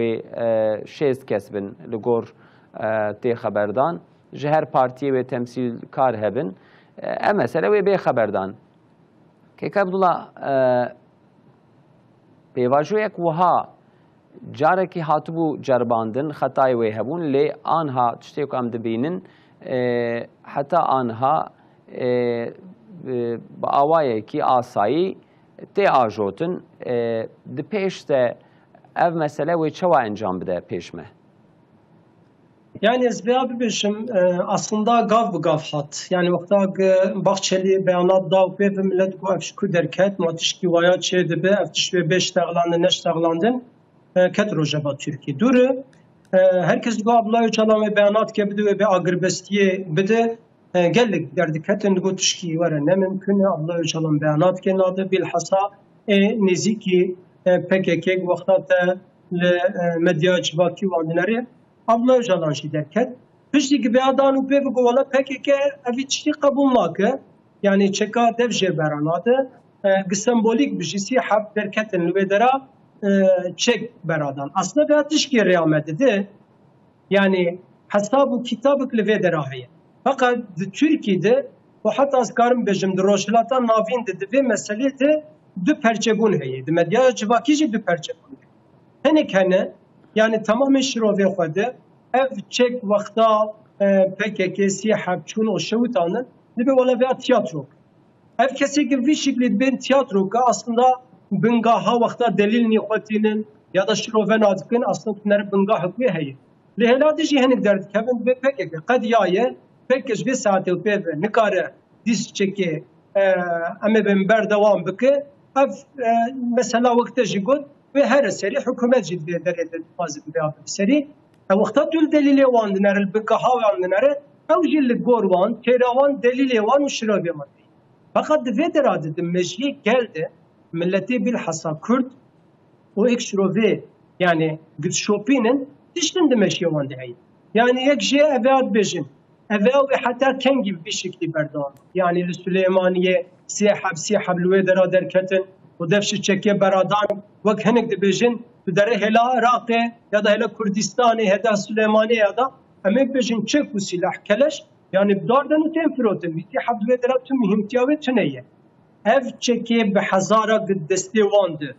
شیست کسبن لگور تی خبردان جهر پارتی و تمثیل کار هبن مثلا و به خبردان که عبدالله پیواجو یک وها جاره کی هاتبو جرباندن خطای و هبون لی آنها تشتی که ام دبینن حتی آنها با آوای کی آسایی تی آجوتن د پیش ده ev mesele ve çava enjam bide peşme. Yani ez bişim aslında gav hat. Yani vakta Bahçeli beyanat dav ve millet bu afşku derket matişki vaya çeydi be aftiş ve 5 tağlandı neş tağlandın ket rojaba Türkiye. Duru herkes bu abla uçalan ve beyanat kebidi ve bir agribestiye bide geldik derdik hetin bu tişki var ne mümkün abla uçalan beyanat kenadı bilhassa neziki PKK vakta medya çivaki vandinari abla uçalan şey derket pişti gibi adanı pe bu valla PKK aviçli kabul makı yani çeka devje beranadı sembolik bir şeysi hap derketin lüvedera çek beradan aslında bir tişki riyametidir yani hesabı kitabık lüvedera heye fakat Türkiye'de bu hatta askarım bejim droşlatan navin dedi ve mesele de dü perçebun heye. Medya civakici dü perçebun. Hene yani tamamen şirove xwede ev çek vakta PKK siyah çun o şevutanı dibe valla veya tiyatro. Ev kesi gibi bir şekilde ben tiyatro ka aslında bingaha vakta delil nihwetinin ya da şirove nadıkın aslında bunları bingaha hükmü heye. Lehela dişi henik derdi kevin ve PKK kadiyaye pekez bir saate peve nikare diz çeki ama ben berdevam bike ev mesela vakte jigot ve her seri hükümet ciddi derede fazla bir seri vakta tül delili wan dinarel bike havan dinare ev jillik gorvan keravan delili wan şirabi mat fakat ve derade mecli geldi milleti bilhassa Kürt o ekşrove yani gitşopinin diştinde meşye wan dehay yani ek şey evad bejin ve hatta ken gibi bir şekilde berdan. Yani Süleymaniye siyah lüvedera derketin o devşi çeke beradan vak henek de bejin dere hela Irak'e ya da hela Kürdistan'e ya da Süleymaniye ya da emek bejin çek bu silah keleş yani dardan ötem firotem biti lüvedera tüm mühimtiyavet tüneye ev çeke be hazara deste wandı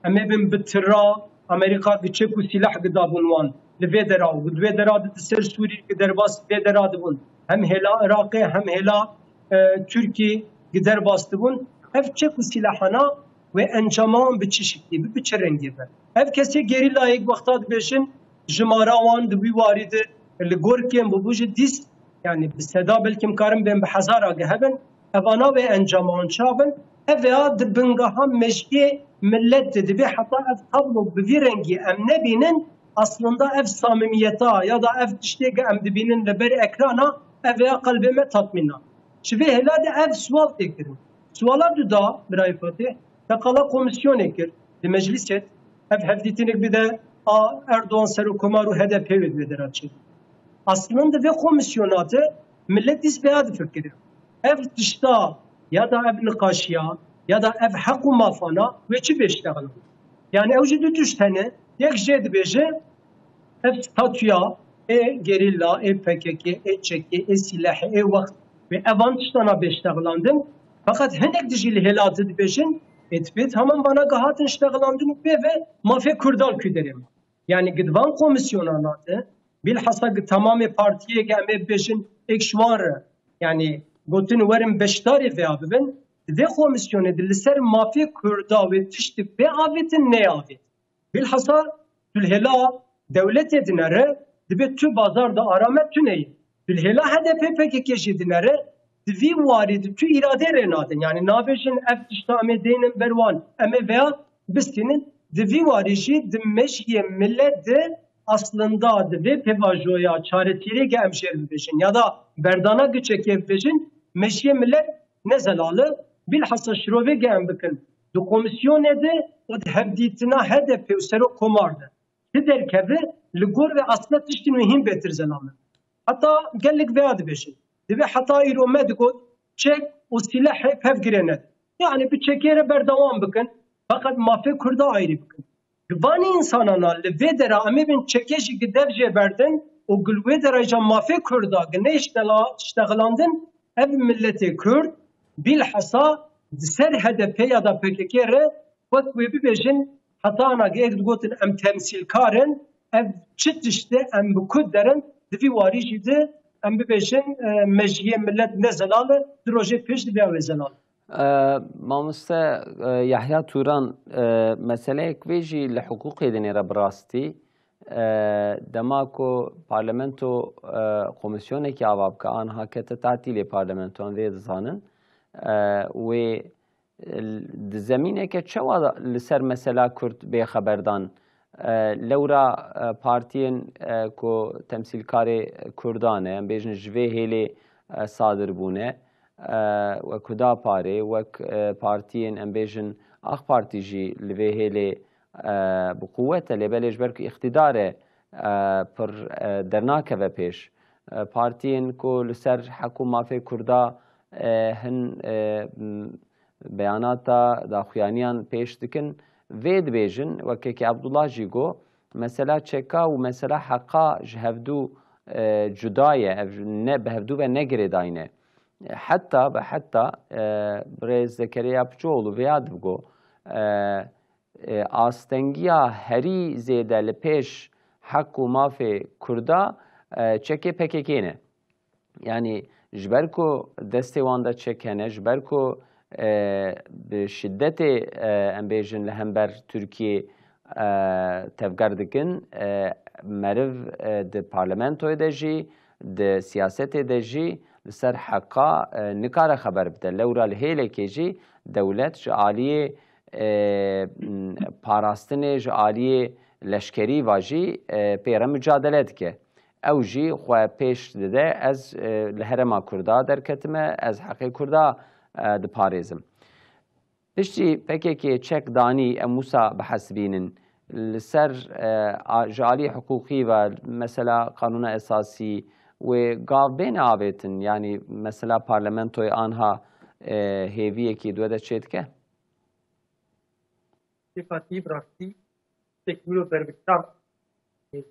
emek bin bitira Amerika bir çek bu silah gıdabun wan لفيدرا ودفيدرا تسير سوري قدر باس فيدرا دبون هم هلا عراقي هم هلا تركي قدر باس دبون اف تشيك سلاحنا وانجامان بچي شكلي بچي رنگي بر اف كسي گيريلا ايك وقتات بيشن جمارا وان دبي وارد اللي غوركيم بوج ديس يعني بالسدا بلكم كارم بين بحزارا هبن افانا وانجامان شابن افيا دبنغها مشي ملت دبي حتى اف قبلو بفي رنگي ام نبينن aslında ev samimiyeta ya da ev tişteki emdibinin leber ekrana ev veya kalbime tatmina. Şimdi helade ev sual tekirin. Suala da bir Fatih takala komisyon ekir. De meclis et. Ev hevditinik bir de Erdoğan Serukomaru HDP vedir açı. Aslında ve komisyonatı millet isbeadı fikri. Ev tişta ya da ev nikaşya ya da ev haku mafana ve çi beşteğin. Yani evcidu tüştene یک جد بشه اف ستاتویا gerilla, PKK, çeki, silah, vakt ve avantajlarına beştağlandım. Fakat henek dijili helatı beşin etbet hemen bana gahatın iştağlandım ve mafya kurdal küderim. Yani gidvan komisyonanadı bilhassa tamamı partiye gelme beşin ekşvarı yani gotin verim beştari ve abim ve komisyon edilser mafya kurda ve tiştik ve avetin ne avet. Bilhassa Tülhela devlet edinere dibe tü bazarda aramet tüneyi. Tülhela HDP PKK jedinere divi varidi tü irade renadın. Yani nabeşin eftişta amedeynin bervan eme veya bistinin divi varişi dimmeşiye millet de aslında ve pevajoya çaretire ki emşer bibêjin ya da berdana güçeke bibêjin meşye millet ne zelalı bilhassa şirove gem bikin. Du komisyone de o hevdîtina HDP u sero komardı. Ki derkeve li gor ve aslında tiştin mühim betir zelalı. Hatta gellik veya dibêjin. Dibe hata îro me digot çek o silah hep hev girenet. Yani bir çekere berdewam bikin. Fakat mafê Kurda ayrı bikin. Vanî insanana li vê dera em ê bin çekêjî gi dev jê berdin û gul wê dera jî mafê Kurda gine iştexilandin ev milletê Kurd bilhesa di ser HDP ya da PKK re wek wê bibêjin hetana êk digotin em temsîlkarin ev çi tiştê em bi ku derin di vî warî jî de em bibêjin mejiyê millet ne zelal e di rojê pêş dibe wê zelal. مامۆستا یحیا توران مەسەلەیەک وێژی لە حقوقی دنێرە بڕاستی دەماکۆ پارلەمەنتۆ کۆمیسیۆنێکی ئاوا بکە ئانها کەتە تاتیلێ پارلەمەنتۆن وێ دەزانن وێ زەمینێکە چەوا لەسەر مەسەلا کورد بێخەبەردان لەورا پارتیên کو تەمسیلکارê کوردان e em bêjin ji vê hêlê sadir bûne وەک Hudaparê وەک partiyên em bêjin Ax Partî jî li vê hêlê bi quwet e lêbelê ji ber ku îxtîdar e pir dernakeve pêş partiyên ku li ser hekû mafê Kurda hin beyanata daxuyaniyan pêş dikin vê dibêjin wekekî Ebdullah jî got mesela çeka û mesela heqa ji hevdû cuda ye ev ne bi hevdû ve ne girêdayîne حتی برای زکریا پچوڵ ویا دبگو ئاستەنگیا هەری زێدە لە پێش حەق و مافێ کووردا چەکێ پەکێکێنە یعنی ji ber ku destê wan de çek hene ji ber ku bi şiddetê em bêjin li hember Tirkiye tevger dikin meriv di parlamentoyê de jî di siyasetê de jî li ser heqa nikare xeber bide lewra li hêlekê jî dewlet ji aliyê parastinê ji aliyê leşkerî va jî pêre mücadele dike ew jî xwe pêş dide ez li herêma Kurda derketime ez heqê Kurda diparêzim piştî pekekê çek danî em wisa bihesibînin li ser ji aliyê hiqûqî ve mesela qanûna esasî wê gavbêne avêtin yanî mesela parlamentoya anha hêviyekî dwe de çê dike Fatî rastî tekmîlo berbiktar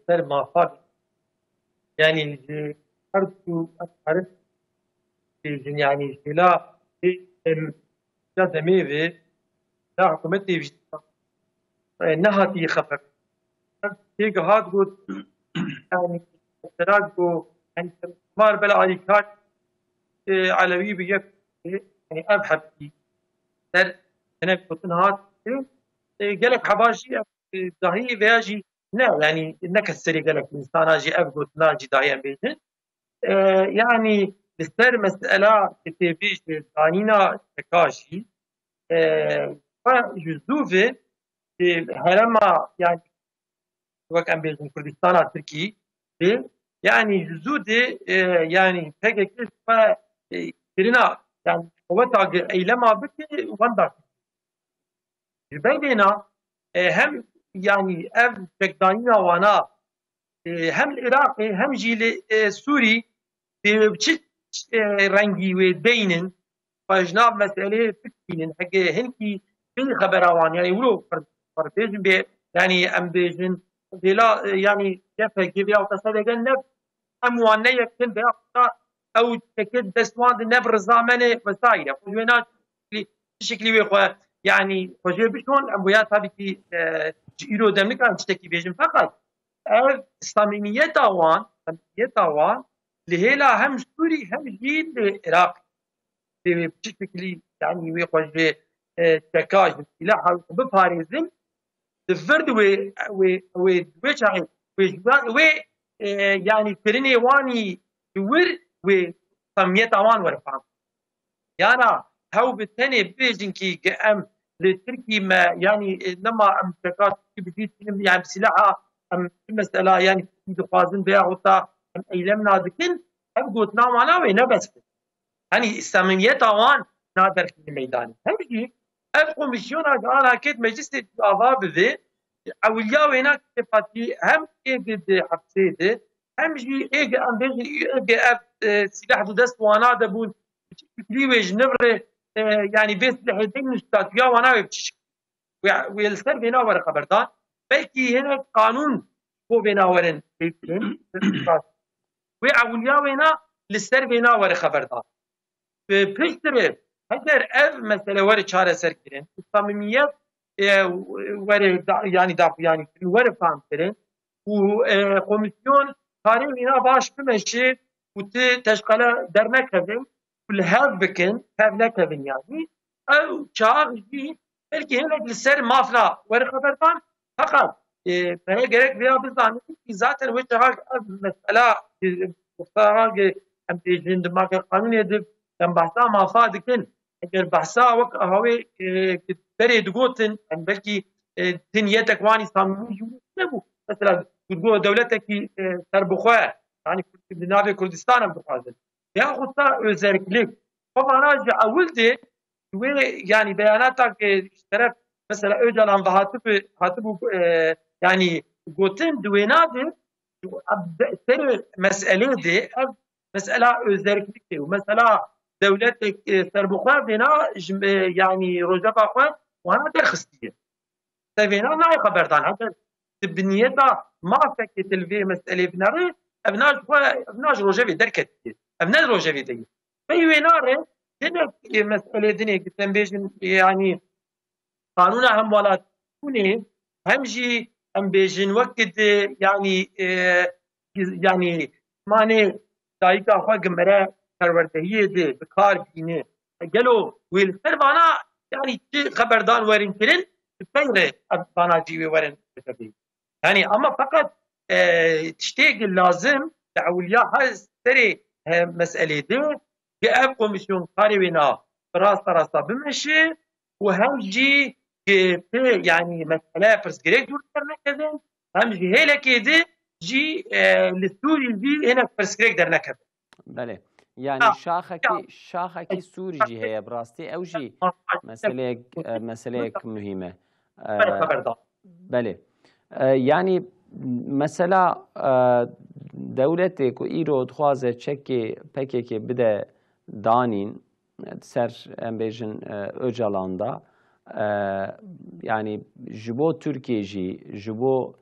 ser mafat yani ji her ku arif bêjin yani jîla ya demê vê ya hikûmetê vî nehatî xefer têk hat got yani serat got يعني مار بلا عليكات علوي بيك يعني ابحث في سر هناك بطن هات قالك حباشي ظاهري فياجي لا يعني انك السري قالك الانسان اجي ابقى ناجي داهيا بيجن يعني السر مساله تبيش قانينا تكاشي فجزوفه هرما يعني وقت ام بيجن كردستان تركي يعني جزودي يعني PKK فكرنا يعني قوتها ايلما بك واندا بيننا هم يعني اف تقدانينا وانا هم العراقي هم جيل سوري بشي رنگي وبينن فجناب مساله فكرين حق هنكي في خبروان يعني ولو فربيجن يعني ام بيجن بلا يعني كيف كيف وتصدق النفس اموانه يكن بيقطع او تكد دستوان نبر زامنه وسائل وجوينات بشكل يعني وجه بشون امويات هذه في ايرو دمك عن تشتكي بيجن فقط الصميميه اوان لهلا هم سوري هم جيل العراق بشكل يعني وجه تكاج سلاح بفاريزم الفرد و يعني كرني واني دور وسميت اوان ورفعم يعني هاو بالتاني بيجن كي ام لتركي ما يعني لما ام تكات بديت يعني بسلاحها مسألة يعني دخوازن بيع وتا أيلم نادكن هم قوتنا وانا وين بس يعني الصميمية وان نادر في الميدان هم شيء اف كوميسيون انا كيت مجلس الأعضاء بذي اولياء وينا كفاتي هم ايد حبسيده هم جي ايد ام بيجي ايد اف سلاح دو دست وانا دبون كليوج نبر يعني بيت لحدين استاتيا وانا بتش ويلسر بينا ور خبردار بلكي هنا قانون هو بينا ورن واولياء وينا لسر بينا ور خبردار بيشتري هذا اف مساله ور چاره سر كرين الصميميات ور يعني داف يعني ور فهم كرين وكوميسيون قاري وينا باش بمشي وت تشغله درنك هذا والهاف بكن هاف نكبن يعني او چارجي بلكي هنا لسر مافنا ور خبردار فقط فهي gerek veya biz zannettik ki zaten bu çağa mesela muhtarlar em tecrübinde marka kanun edip em bahsa mafa dikin eğer bahsa vak havi beri dugotin em belki tiniyetek vani samimi ne bu mesela dugo devleteki serbuğa yani Navi Kürdistan'a bukazın ya hatta özellik o manajı avuldi ve yani beyanata ki taraf mesela Öcalan ve Hatip yani gotin duenadı seri meseleydi mesela özellikle mesela devlet serbuğa bina yani Rojava Khan وانا ترخصتيه تبينا لا خبردان حتى بنيتا ما فكت الفي مساله بناري ابناج روجافي دركت ابناج روجافي دي في ويناره هنا مساله دنيا تنبيجن يعني قانون هم ولا تكوني همجي ام بيجن وقت يعني ماني دايكا خو جمره پروردهيه دي بكار بينه قالوا والسربانا يعني خبردان ورين كلن غير بانا جيبي ورن يعني اما فقط تشتيق اللازم تعوليا هاي سري مسألة دي بأب كوميسيون قاربنا راسا بمشي وهم جي يعني مسألة فرس جريك دور کرنا كذن هم جي هيلا كده جي للسوري دي هنا فرس جريك درنا كذن بله يعني شاخكي سوري جي هي براستي او جي مسألة مهمة بله يعني مثلا دولتك ایرو خوازه چکی پکی که بده دانین سر امبیجن öcalanda yani جبو تركيا جي جبو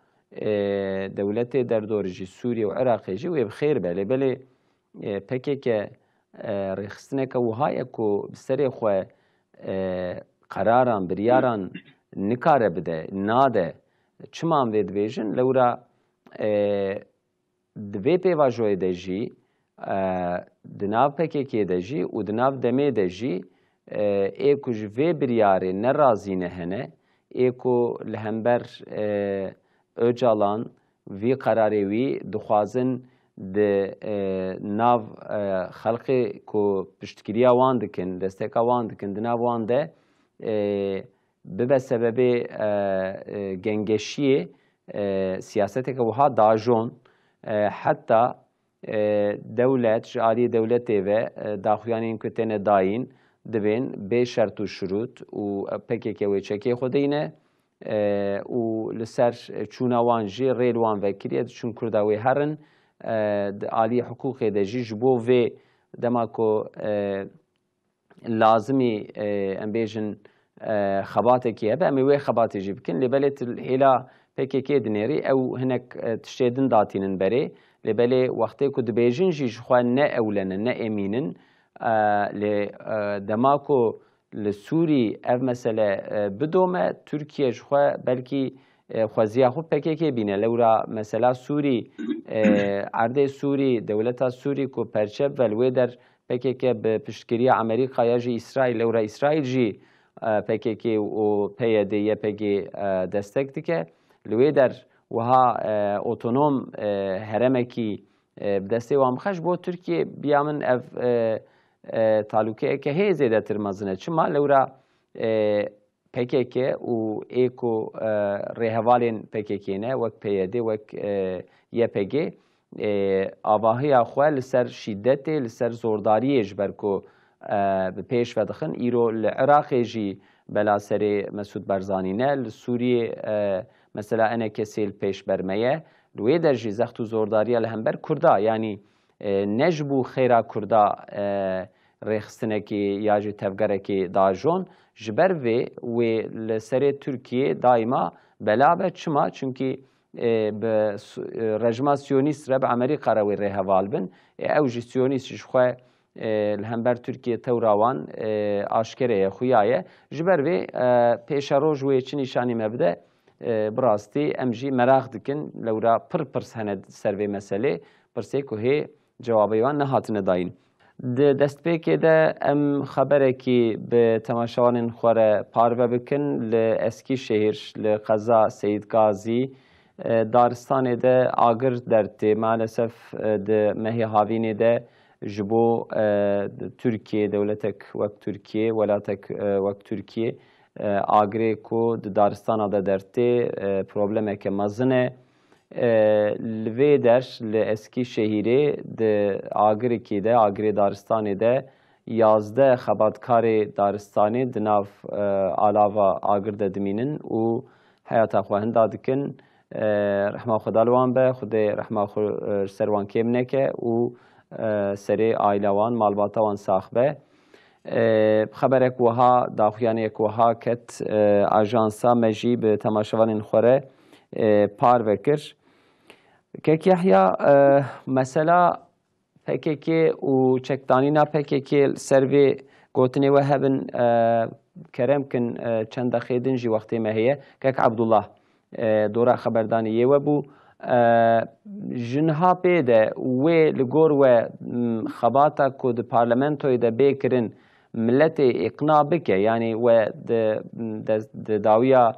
دولتي دردورجي سوريا وعراق جي وبخير بله پکی که رخصتنه که وهای کو بسری خو قراران بریاران نکاره بده ناده چمان وید ویژن لورا دوی پیواجوی دجی دناو پکیکی دجی و دناو دمی دجی ایکو جوی بریاره نرازی نهنه ایکو لهمبر öcalan وی قراری وی دخوازن de nav xalqi ku piştgiriya wan dikin desteka wan dikin di nav wan de bibe sebebê gengeşiyê siyaseteke wiha dajon heta dewlet ji aliyê dewletê ve daxuyanên ku têne dayîn dibên bê şert û şurût û pekeke wê çekê xwe deyne û li ser çûna wan jî rêl wan vekiriye diçûn Kurda wê herin عالی حقوق دجی جبو و دماکو لازمی ام بیجن خباته کیه به امی وی خباته جی بکن لبلت هلا پکی که دنیری او هنک تشتیدن داتینن بری لبلی وقتی که دبیجن جی جخوان نه اولن نه امینن دماکو لسوری اف مسئله بدومه ترکیه جخوا بلکی خوازیه خود پکی که بینه لورا مثلا سوری عرض سوری دولت سوری کو پرچب ولوی در پکی که به پشتگیری امریکا یا جی اسرائیل لورا اسرائیل جی پکی که و پیاده یه پکی دستک دیگه لوی در وها اتونوم هرمکی بدسته و امخش با ترکیه بیامن اف تعلقه که هی زیاده تر مزنه چما لورا PKK و ایکو رهوالین PKK نه وک PYD وک YPG آواهی آخوال لسر شدت لسر زورداری اجبر کو به پیش و دخن ایرو العراق جی بلا سر مسعود برزانی نه لسوریه مثلا انا کسیل پیش برمیه لوی درجی زختو زورداری الهمبر کردا یعنی نجبو خیرا کردا رخصتنکی یا جی تفگرکی داجون جبر و لسر ترکیه دائما بلابه چما چونکی به رژیم سیونیست رب امریکا روی رهوال بن او جی سیونیست شخواه الهمبر ترکیه توراوان آشکره خویایه جبر و پیش روز و چی نشانی مبده براستی امجی مراغ دکن لورا پرس هند سروی مسئله پرسه که هی جوابیوان نهاتن داین دست پیکه ده ام خبره که به تماشاوان خوره پارو بکن لاسکی شهرش لقضا سید قاضی دارستان ده آگر درته مالسف ده مهی هاوین ده جبو ترکیه دولتک وقت ترکیه ولاتک وقت ترکیه آگری کو دارستان ده درته پروبلمه که مزنه لوی درش لاسکی شهیره ده آگری که ده آگری دارستانی ده 11 خباتکار دارستانی دناف علاوه آگر ده دمینن و حیات خواهند دادکن رحمه خدا لوان به خود رحمه سروان کم نکه و سری آیلوان مالباتوان ساخبه خبرک وها داخویانیک وها کت آژانسا مجی به تماشاوان خوره پار وکر که یحیا مثلا PKK و چکدانینا PKK سروی گوتنی و هبن کرم کن چند دخیدن جی وقتی مهیه که عبدالله دورا خبردانی یه و بو جنها پیده و لگور و خباتا که ده پارلمنتوی ده بیکرن ملت اقناع بکه یعنی و ده داویا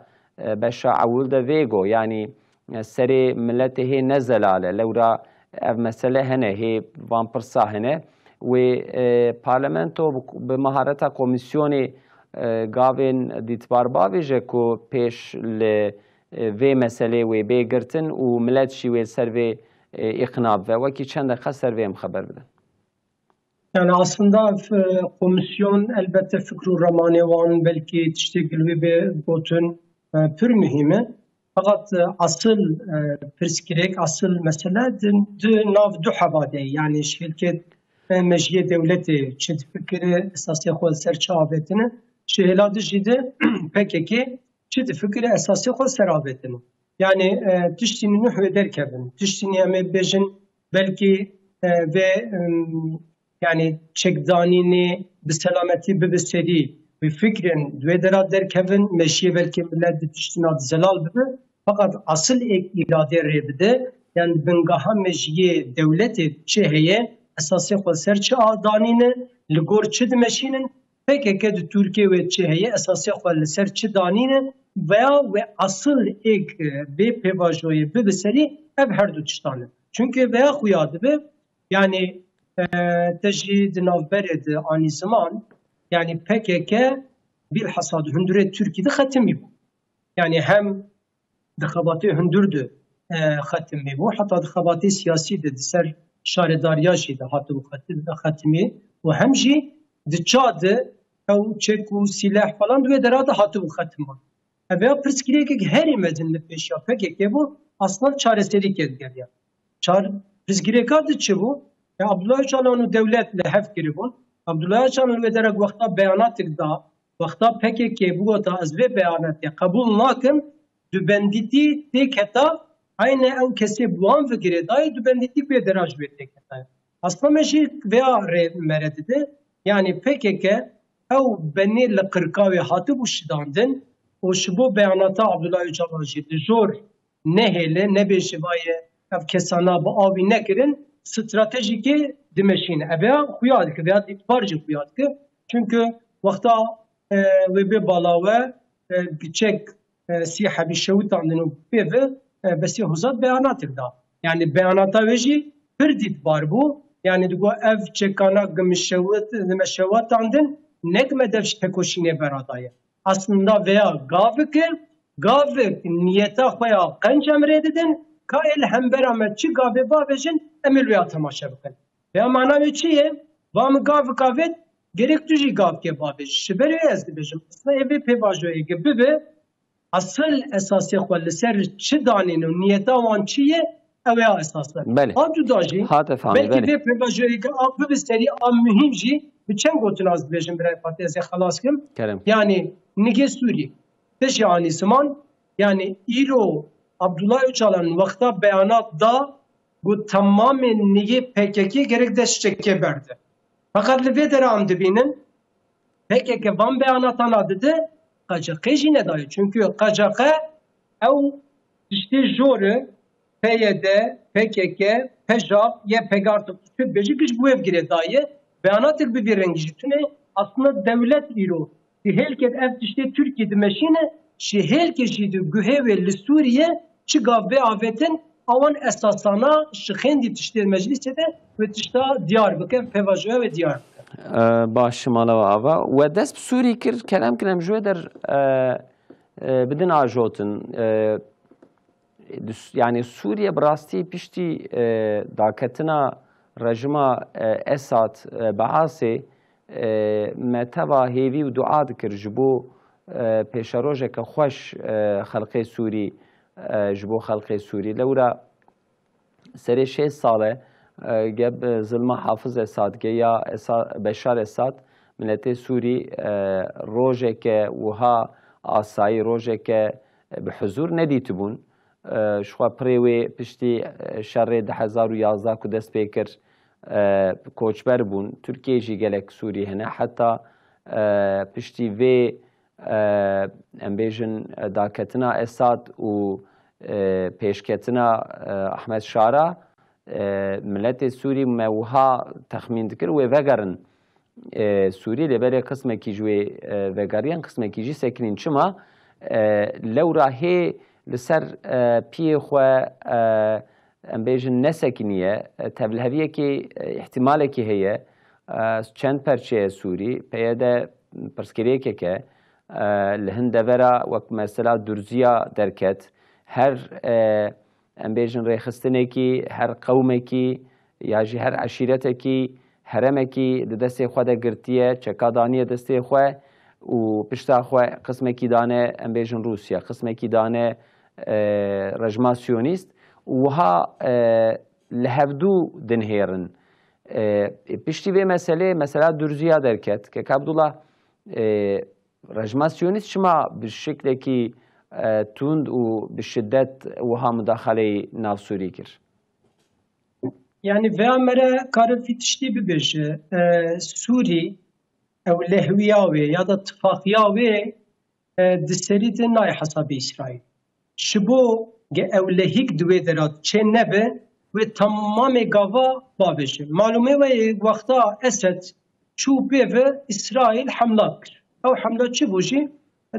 بشا عول ده ویگو یعنی سری ملت هی نزلاله لورا اف مسئله هنه هی وان پرسا هنه و پارلمنتو به مهارت کمیسیونی گاوین دیتبار باویجه که پیش وی مسئله وی بیگرتن و ملت شیوه سر وی اقناب و وکی چند دقیقه سر وی هم خبر بدن yani aslında komisyon elbette fikru ramanevan belki tiştekil ve botun pür mühimi fakat asıl perskirek asıl mesele de nav du havade yani şirket mecliye devleti çet fikri esası xol serçabetini şeheladı jide PKK çet fikri esası xol serabetini yani tiştini nuh ederken tiştini eme bejin belki ve yani çekdanini bir selameti bir seri bir fikrin dvedera derkevin meşye belki millet tiştinat zelal bibi fakat asıl ek irade rebide yani bengaha meşye devleti çeheye esası xol serçe adanine ligor çid meşinin PKK de Türkiye ve çeheye esası xol serçe danine veya ve asıl ek be pevajoye bir seri ev her du tiştane çünkü veya xuyadı be yani تجد نافبرد آن زمان yani PKK bilhassa hündüre Türkiye'de hatimi bu. Yani hem dikhabati hündürdü hatimi bu. Hatta dikhabati siyasi de ser şaredariyaşı da hatta bu hatimi bu hem ji dçadı o çeku silah falan ve derada hatta bu hatimi. Ve perskiriye ki her imedin peşya PKK bu aslında çaresizlik edger ya. Perskiriye kadı çı bu Abdullah Öcalan'ın devletle hef giribun. Abdullah Öcalan ve derek vakta beyanatı da vakta PKK bu da azve beyanatı kabul nakin dübenditi teketa aynı ev kesi buan fikri dahi dübenditi bir deraj bir teketa. Aslında meşik veya meredide yani PKK ev beni lekırka ve hatı bu şidandın o şu beyanata Abdullah Öcalan jidi zor ne hele ne beşivaye ev kesana bu abi ne kirin stratejiki dimeşine veya xuyadık veya itbarcı xuyadık çünkü vakta ve bir balave geçek siyaha bir şevutandın ve besi huzat beyanatır da yani beyanata veji bir ditbar bu yani digo ev çekana gmışevut dimeşevutandın nekmedev tekoşine beradaya aslında veya gavik niyeta xoya qenç emre didin ka el hembera me çi gavi babejin emil veya temaşa bikin. Veya mana ve çiye? Vam gavet gerek tüji gav ke babej. Şiberi ez dibejim. Aslında evi pevajoye gibi be asıl esası xwe li ser çi danîn û niyeta wan çi ye ew ya esaslar. Ha cuda jî belkî vê pevajoyê bi serî a mühim jî bi çend gotin az dibêjim birey Fatih ez ê xelas kim. Yani nigê Sûrî teşî anî siman yani îro Abdullah Öcalan'ın vakta beyanat da bu tamamen nigê PKK gerek destçeke berdi. Fakat li vê dere am dibînin PKK van beyanatana dide QCK jî nedayê. Çünkü QCK ew tiştê jorê PYD, PKK, PEJAP, YPG artık bêjî giş bu ev gire dayê beyanatê bi vê rengî jî tune aslında devlet îro di helket ev tiştê Türkiye dimeşîne şi helkê jî di guhêvê li Sûriye çi gav vê avetin awan esasana şi xêndî tiştê meclisê de ve tişta diyar bikin pevajoya ve diyar bikin. باش مالا ava و dest bi Sûrî kir kelam kirim ji wê der bidin ajotin yani Sûriye bi rastî piştî daketina rejima Esad Baasê me teva hêvî û dua dikir ji bo pêşerojeke xweş xelkê Sûrî ji bo xelkê Sûrî lewra serê 6 sale geb zilma Hafız Esad ya Beşar Esad milletê Sûrî rojeke wiha asayî rojeke bi huzur nedîtibûn ji xwe pirê wê piştî şerê 2011 ku dest pê kir koçber bûn Tirkiye jî gelek Sûrî hene heta piştî vê em bêjin daketina Esad û pêşketina Ahmed Şara milletê Sûrî me wiha texmîn dikir wê vegerin Sûrî lêberê qismekî ji wê vegeriyan qismekî jî sekinîn çima lewra hê li ser piyê xwe em bêjin nesekiniye tevliheviyekê ihtimalekî heye çend perçeye Sûrî peye de pirsgirêkeke li hin devera wek mesela Durziya derket her em bêjin rêxistinekî her qewmekî ya jî her eşîretekî heremekî di destê xwe de girtiye çeka daniye destê xwe û pişta xwe qismekî dane em bêjin Rûsya qismekî dane rejima Siyonîst wiha li hevdû dinhêrin piştî vê meselê mesela Durziya derket kek Abdullah rejima Siyonîst çima bi şeklekî tund û bi şiddet wiha müdaxeleyê nav Sûrî kir. Yani veya mere karı tiştî bibêje Sûrî ew lehwiya wê ya da tifaqîya wê di serî de nayê hesabê İsraîl. Ji bo ge ew lehîk di wê dera çê nebe wê tamamê gava babêje. Malûmê wê wexta Esed çû pêve İsraîl hemla kir. Ew hemla çi bû jî?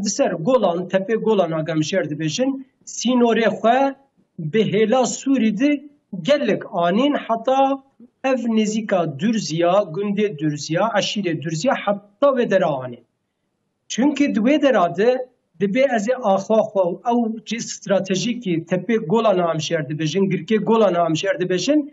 Di ser Golan, tepê Golan agam şer dibêjin sînorê xwe bi hêla Sûrî de gelek anîn heta ev nêzîka Durziya, gundê Durziya, eşîrê Durziya heta wê dera anîn. Çünkü di wê dera de dibe ez ê axwa xwe ew cî stratejîkî tepê Golan'a em şer dibêjin, girkê Golan'a em şer dibêjin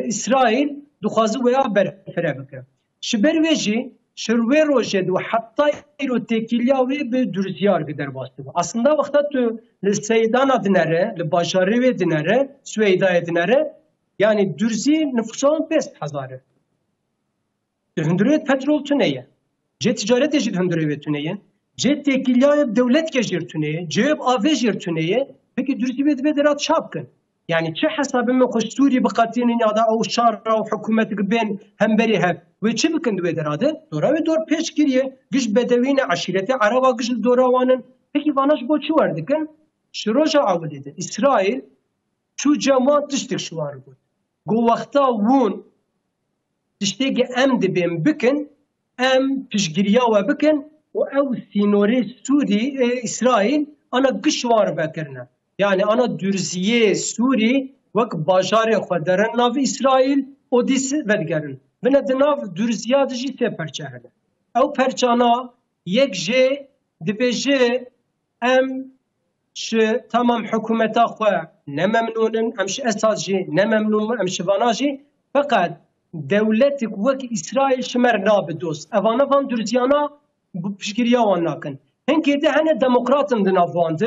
İsraîl dixwaze wêya berfire bike. Ji ber wê jî şir wê rojê de heta îro têkiliya wê bi Durziyar bi derbas dibe. Aslında wexta tu li Seydana dinere, li bajarê wê dinere, Süweydayê dinere yani Durzî nüfusa 15,000. Di hundirê petrol tuneye. Cê ticaretê jî di hundirê wê tuneye. Cê têkiliyayê dewletkê jî tuneye. Cê avê jî tuneye. Peki Durzî wê dibe dera çap bikin. Yani çi hesabê me xwe Sûrî biqetînin ya da ew şara û hikûmetê bên hemberî hev. Wê çi bikin di wê dera de? Dora wê dor pêş kiriye. Giş bedewîn e eşîretê Ereba giş li dora wan in. Peki vana ji bo çi werdikin? Ji roja awilê de İsraîl çû cema tiştek ji wan got. Got wexta hûn tiştekî em dibên bikin, em piştgiriya we bikin û ew sînorê Sûrî İsraîl ana giş war vekirine. Yani ana Durziyê Sûrî wek bajarê xwe derin nav İsraîl û dîs vedigerin. Bine di nav Durziya de jî sê perçe hene. Ew perçana yek jê دبیجه ام ش تمام حکومتا خو نممنونن امش اساس جی نممنون امش واناجی فقط دولتك وك اسرائيل شمر ناب دوست اوانا فان درزيانا بشكريا واناكن هنكي ده هنا ديمقراطن دنا فاند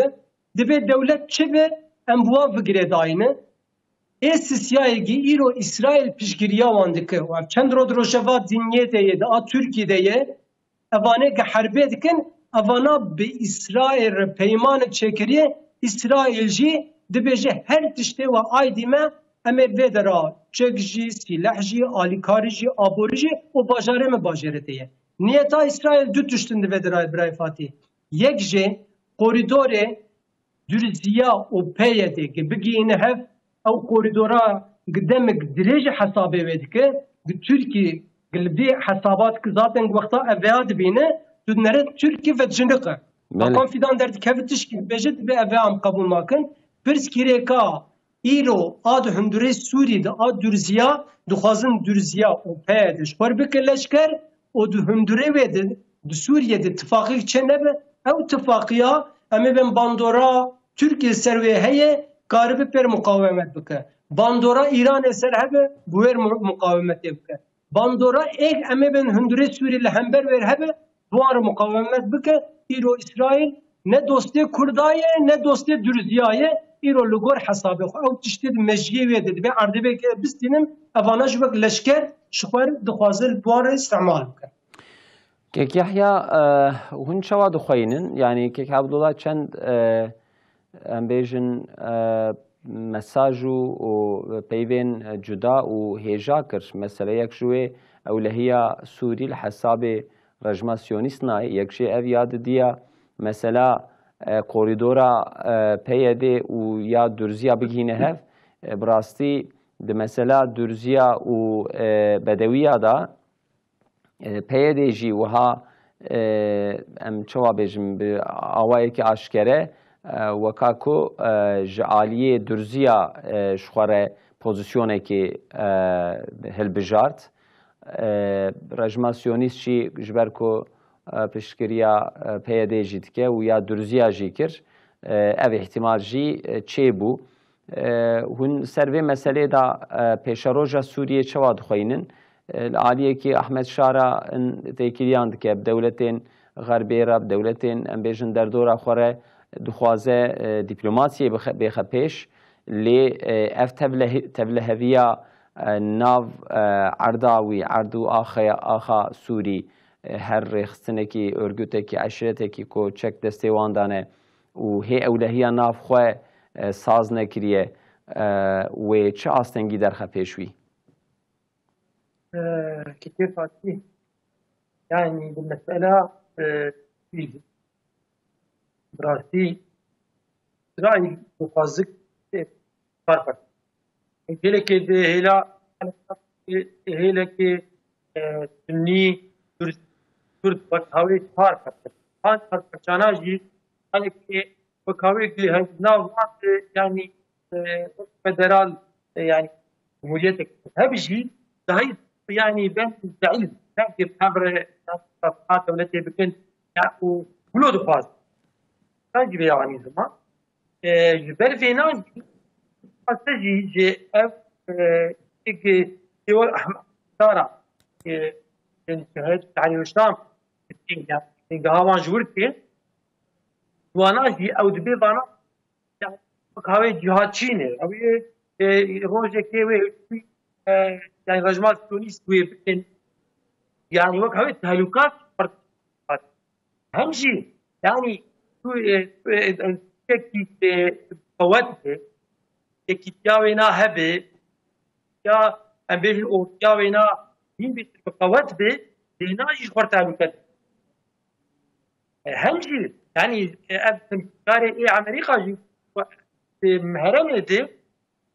دبي دولت چبه ام بوا فكره داينه سیاسی ایرو اسرائیل پیشگیری واندکه و چند روشوا دنیه دیه دا ترکیه دیه اوانه که حربه دکن اوانا به اسرائیل پیمان چکریه اسرائیل جی دبیجه هر تشته و آیدی ما اما ویدرا چک جی سلاح جی آلیکاری جی آبوری جی و باجاره ما باجاره دیه نیتا اسرائیل دو تشتن ده ویدرا برای فاتی یک جی کوریدور درزیا و پیده که بگینه هف او کوریدورا قدامك دريج حسابي ودك تركي قلبي حسابات كذاتن وقتا افياد بينه تنرد تركي فتجنقه مقام فيدان درد كيف تشكي بجد بافام قبول ماكن برس كيريكا ايرو اد هندوري سوري دا اد درزيا دخوازن درزيا او پيدش خور بكلشكر او دو هندوري ود دو سوريا د اتفاقي چنبه او اتفاقيا امي بن باندورا تركي سروي هي قارب پر مقاومت بکه باندورا ایران اثر هبه بویر مقاومت بکه باندورا ایک امه بن هندوری سوری لهمبر ور هبه بوار مقاومت بکه ایرو اسرائیل نه دوستی کردایه نه دوستی درزیایه ایرو لگور حسابه خو او تشتید مجیه ویده به عرضه که بستینم اواناش وک لشکر شخور دخوازل بوار استعمال بکه که یحیی هون شوا دخوینن یعنی که عبدالله چند ام بیژن مساج و پیوین جدا و هیجا کرد مثلا یک شوی اولهیا سوری الحساب رجما سیونیست نای یک شی او یاد دیا مثلا کوریدورا پیاده و یا درزیا بگینه هف براستی ده مثلا درزیا و بدویا دا پیاده جی وها ام چوا بیجم آوایی که آشکره وکاکو جعالیه درزیا شخوره پوزیسیونه که هلبجارت رجماسیونیست چی جبر کو پشکریا پیاده جید که و یا درزیا جی کر او احتمال جی چه بو هون سروی مسئله دا پیشروجا سوریه چواد خوینن العالیه که احمد شارع تیکیریاند که بدولتین غربی را بدولتین امبیجن در دورا خوره دخوازه دیپلماسی بخ پیش لی اف تبلهویا ناو عرداوی عردو آخا سوری هر رخصتنه کی ارگوته کی عشرته کی کو چک دستیواندانه و هی اولهیا ناف خواه ساز نکریه و چه آستنگی در خپیشوی؟ كثير فاتي يعني بالمسألة براسي إسرائيل مفازك فرق هلا كده هلا كي سني ترد بكاوي فرق هان فرقاناجي هلا كي بكاوي كي هنا يعني فدرال يعني جمهوريتك هبشي هاي يعني بين الزعيم تأكد خبر صفحات دولتي بكن يعني ولود فاز تجي يعني زمان جبر فينان تجي جي اف تيجي دول احمد ترى يعني شهد علي الشام يعني قهوان جورتي وانا جي او دبي بانا يعني هاوي جهاد تشيني او روجي كيوي يعني رجمات تونس بكن يعني وقت هاي التهلكات أهم شيء يعني كي قوته كي تياوينا هبه يا أمبيج أو تياوينا مين بقوات به دينا يشخر تهلكات أهم شيء يعني أبتم كاري إيه أمريكا جي مهرمة ده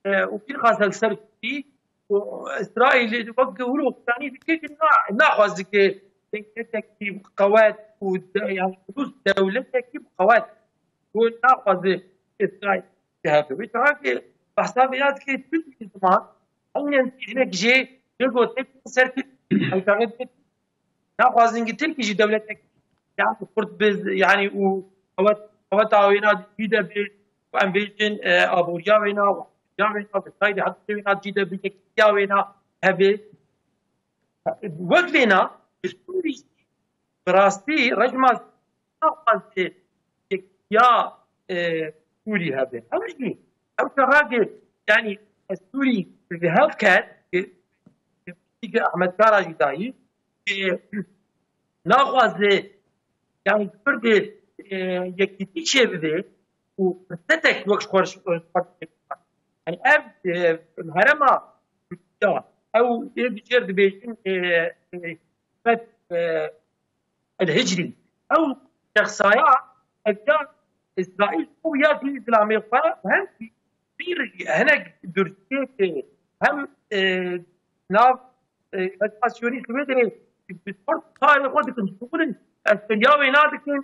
وفي خاصة السرقي وإسرائيل وقعوا له ثاني كيف ناخذ كي قوات يعني فلوس دولتها كيف قوات وناخذ إسرائيل هذا ويتراك بحسابيات كي تبدي زمان أن هناك جي يقول تك سرت الكارت ناخذ إنك تلك جي دولتك يعني قرد بز يعني و تاوينا جيدا ب وام بيجن ابوريا وينا وينا بالتالي حتى وينا جيدا بيكيا وينا هبه وقتنا السوري براستي رجمة قصدي يا سوري هذا أوجي أو تراجع يعني السوري في هيلث كات أحمد كاراجي داي ناخذ يعني فرد يكتي شيء بده وتتك وقت خرج يعني أب الهرمة أو يجر بيجين الهجري أو شخصايا أجزاء إسرائيل قوية في الإسلامية فهم في هناك درسية هم ناف أسيوني سويدري بتفرق صار خودك تقولن السرياوي نادكين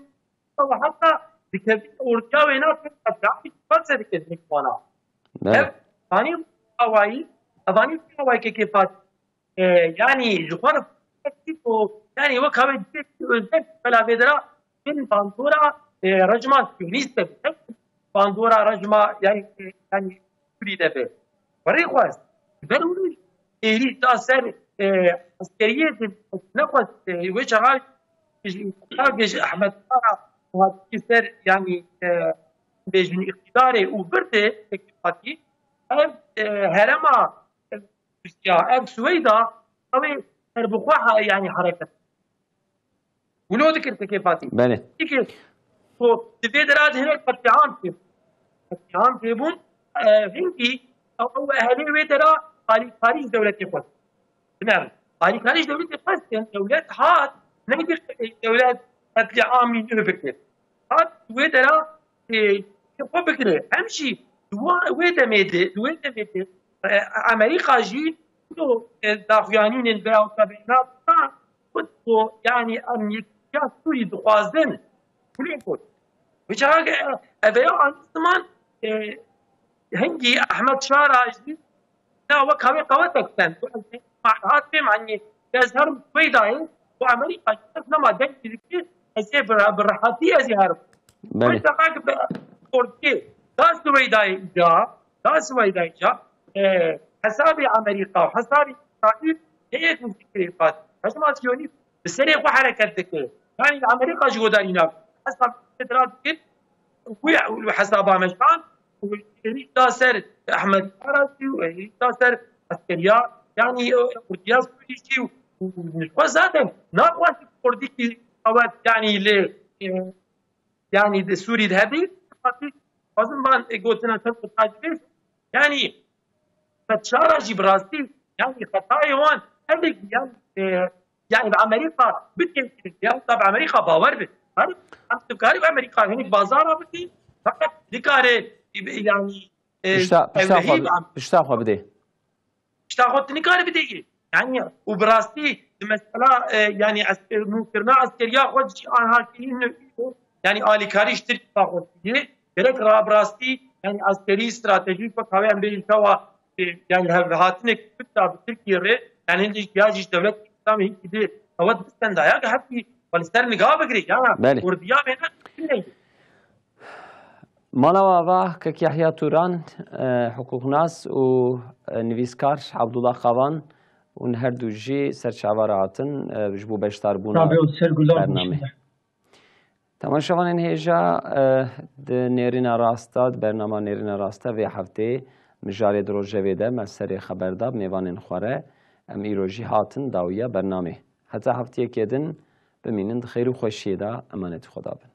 أو حتى بكذا ورجاوي نادكين أتعرف فرصة كذا نكوانا ثاني أواني أواني كيفات يعني جوار يعني وكمان فلا بدرا من باندورا رجمة سيونيست باندورا رجمة يعني تريد به فريقواس بنقول إيه تأثير عسكرية نقص وشغال حاجة أحمد وهذا يعني بيجن اقتداره وبرده تكفاتي هرما روسيا السويدا طبعا بقواها يعني حركة ولو ذكرت كيفاتي بله ذكر تو تفيدرات هناك فتحان تيبون هنكي أو أهلي ويترا خارج دولة قوس نعم خارج دولة قوس دولة هات نقدر دولة فتحان من فكرة هات ويترا يقول فكرة أمشي ويدا ميدي أمريكا جي داخلين البيع والتبعينات كنتوا يعني أمريكا سوري دخوازن كلين كنت وشاك أبيع عن زمان هنجي أحمد شارع جديد لا وكابي قوتك سن هات فيهم عني يظهر بيضاين وأمريكا نما دنجي ذكي أزي بالرحاتي أزي هرب وشاك بورتي داس دويداي جا حسابي أمريكا وحسابي إسرائيل هيك مفكرات حسب سيوني بسرعة وحركة ذكر يعني أمريكا جودارينا حسب فترات كده وحسابها مشان ويتاثر أحمد كراسي ويتاثر عسكريات يعني ودياس بوليسي وزادم ناقوان كردي أوقات يعني ل يعني السوري هذه أظن ما قلتنا تنقل تاجبس يعني فتشارج براسي يعني خطايوان هذيك يعني بأمريكا بتمكن يعني طبعا أمريكا باور به هذا عم تكاري بأمريكا هنيك بازارها بدي فقط ذكاره يعني اشتاقوا بدي اشتاقوا تنكاري بدي يعني وبراسي المسألة يعني ممكن عسكرية خد أنا يعني آلي كاريش تركوا فيه برك براسي يعني عسكري استراتيجي فكوا عم بيلتوا يعني هاتنك كتاب تركيا يعني اللي يجي دولة الإسلام هي كده أود بستند يا حبي فلسطين نقاب بقري يعني ورديا بينا مانا که یحیی توران حقوق ناس و نویسکار عبدالله قوان اون هر دو جی سرچاوه هاتن بجبو بشتار بونا برنامه تماشاوان این هیجا نیرین راستاد برنامه نیرین راسته و هفته مجاری دروژه ده مسئله خبردار میوانین خوره ام ایروژی هاتن داویه برنامه حتی هفته کدن بمینند خیر و خوشیده امانت خدا بن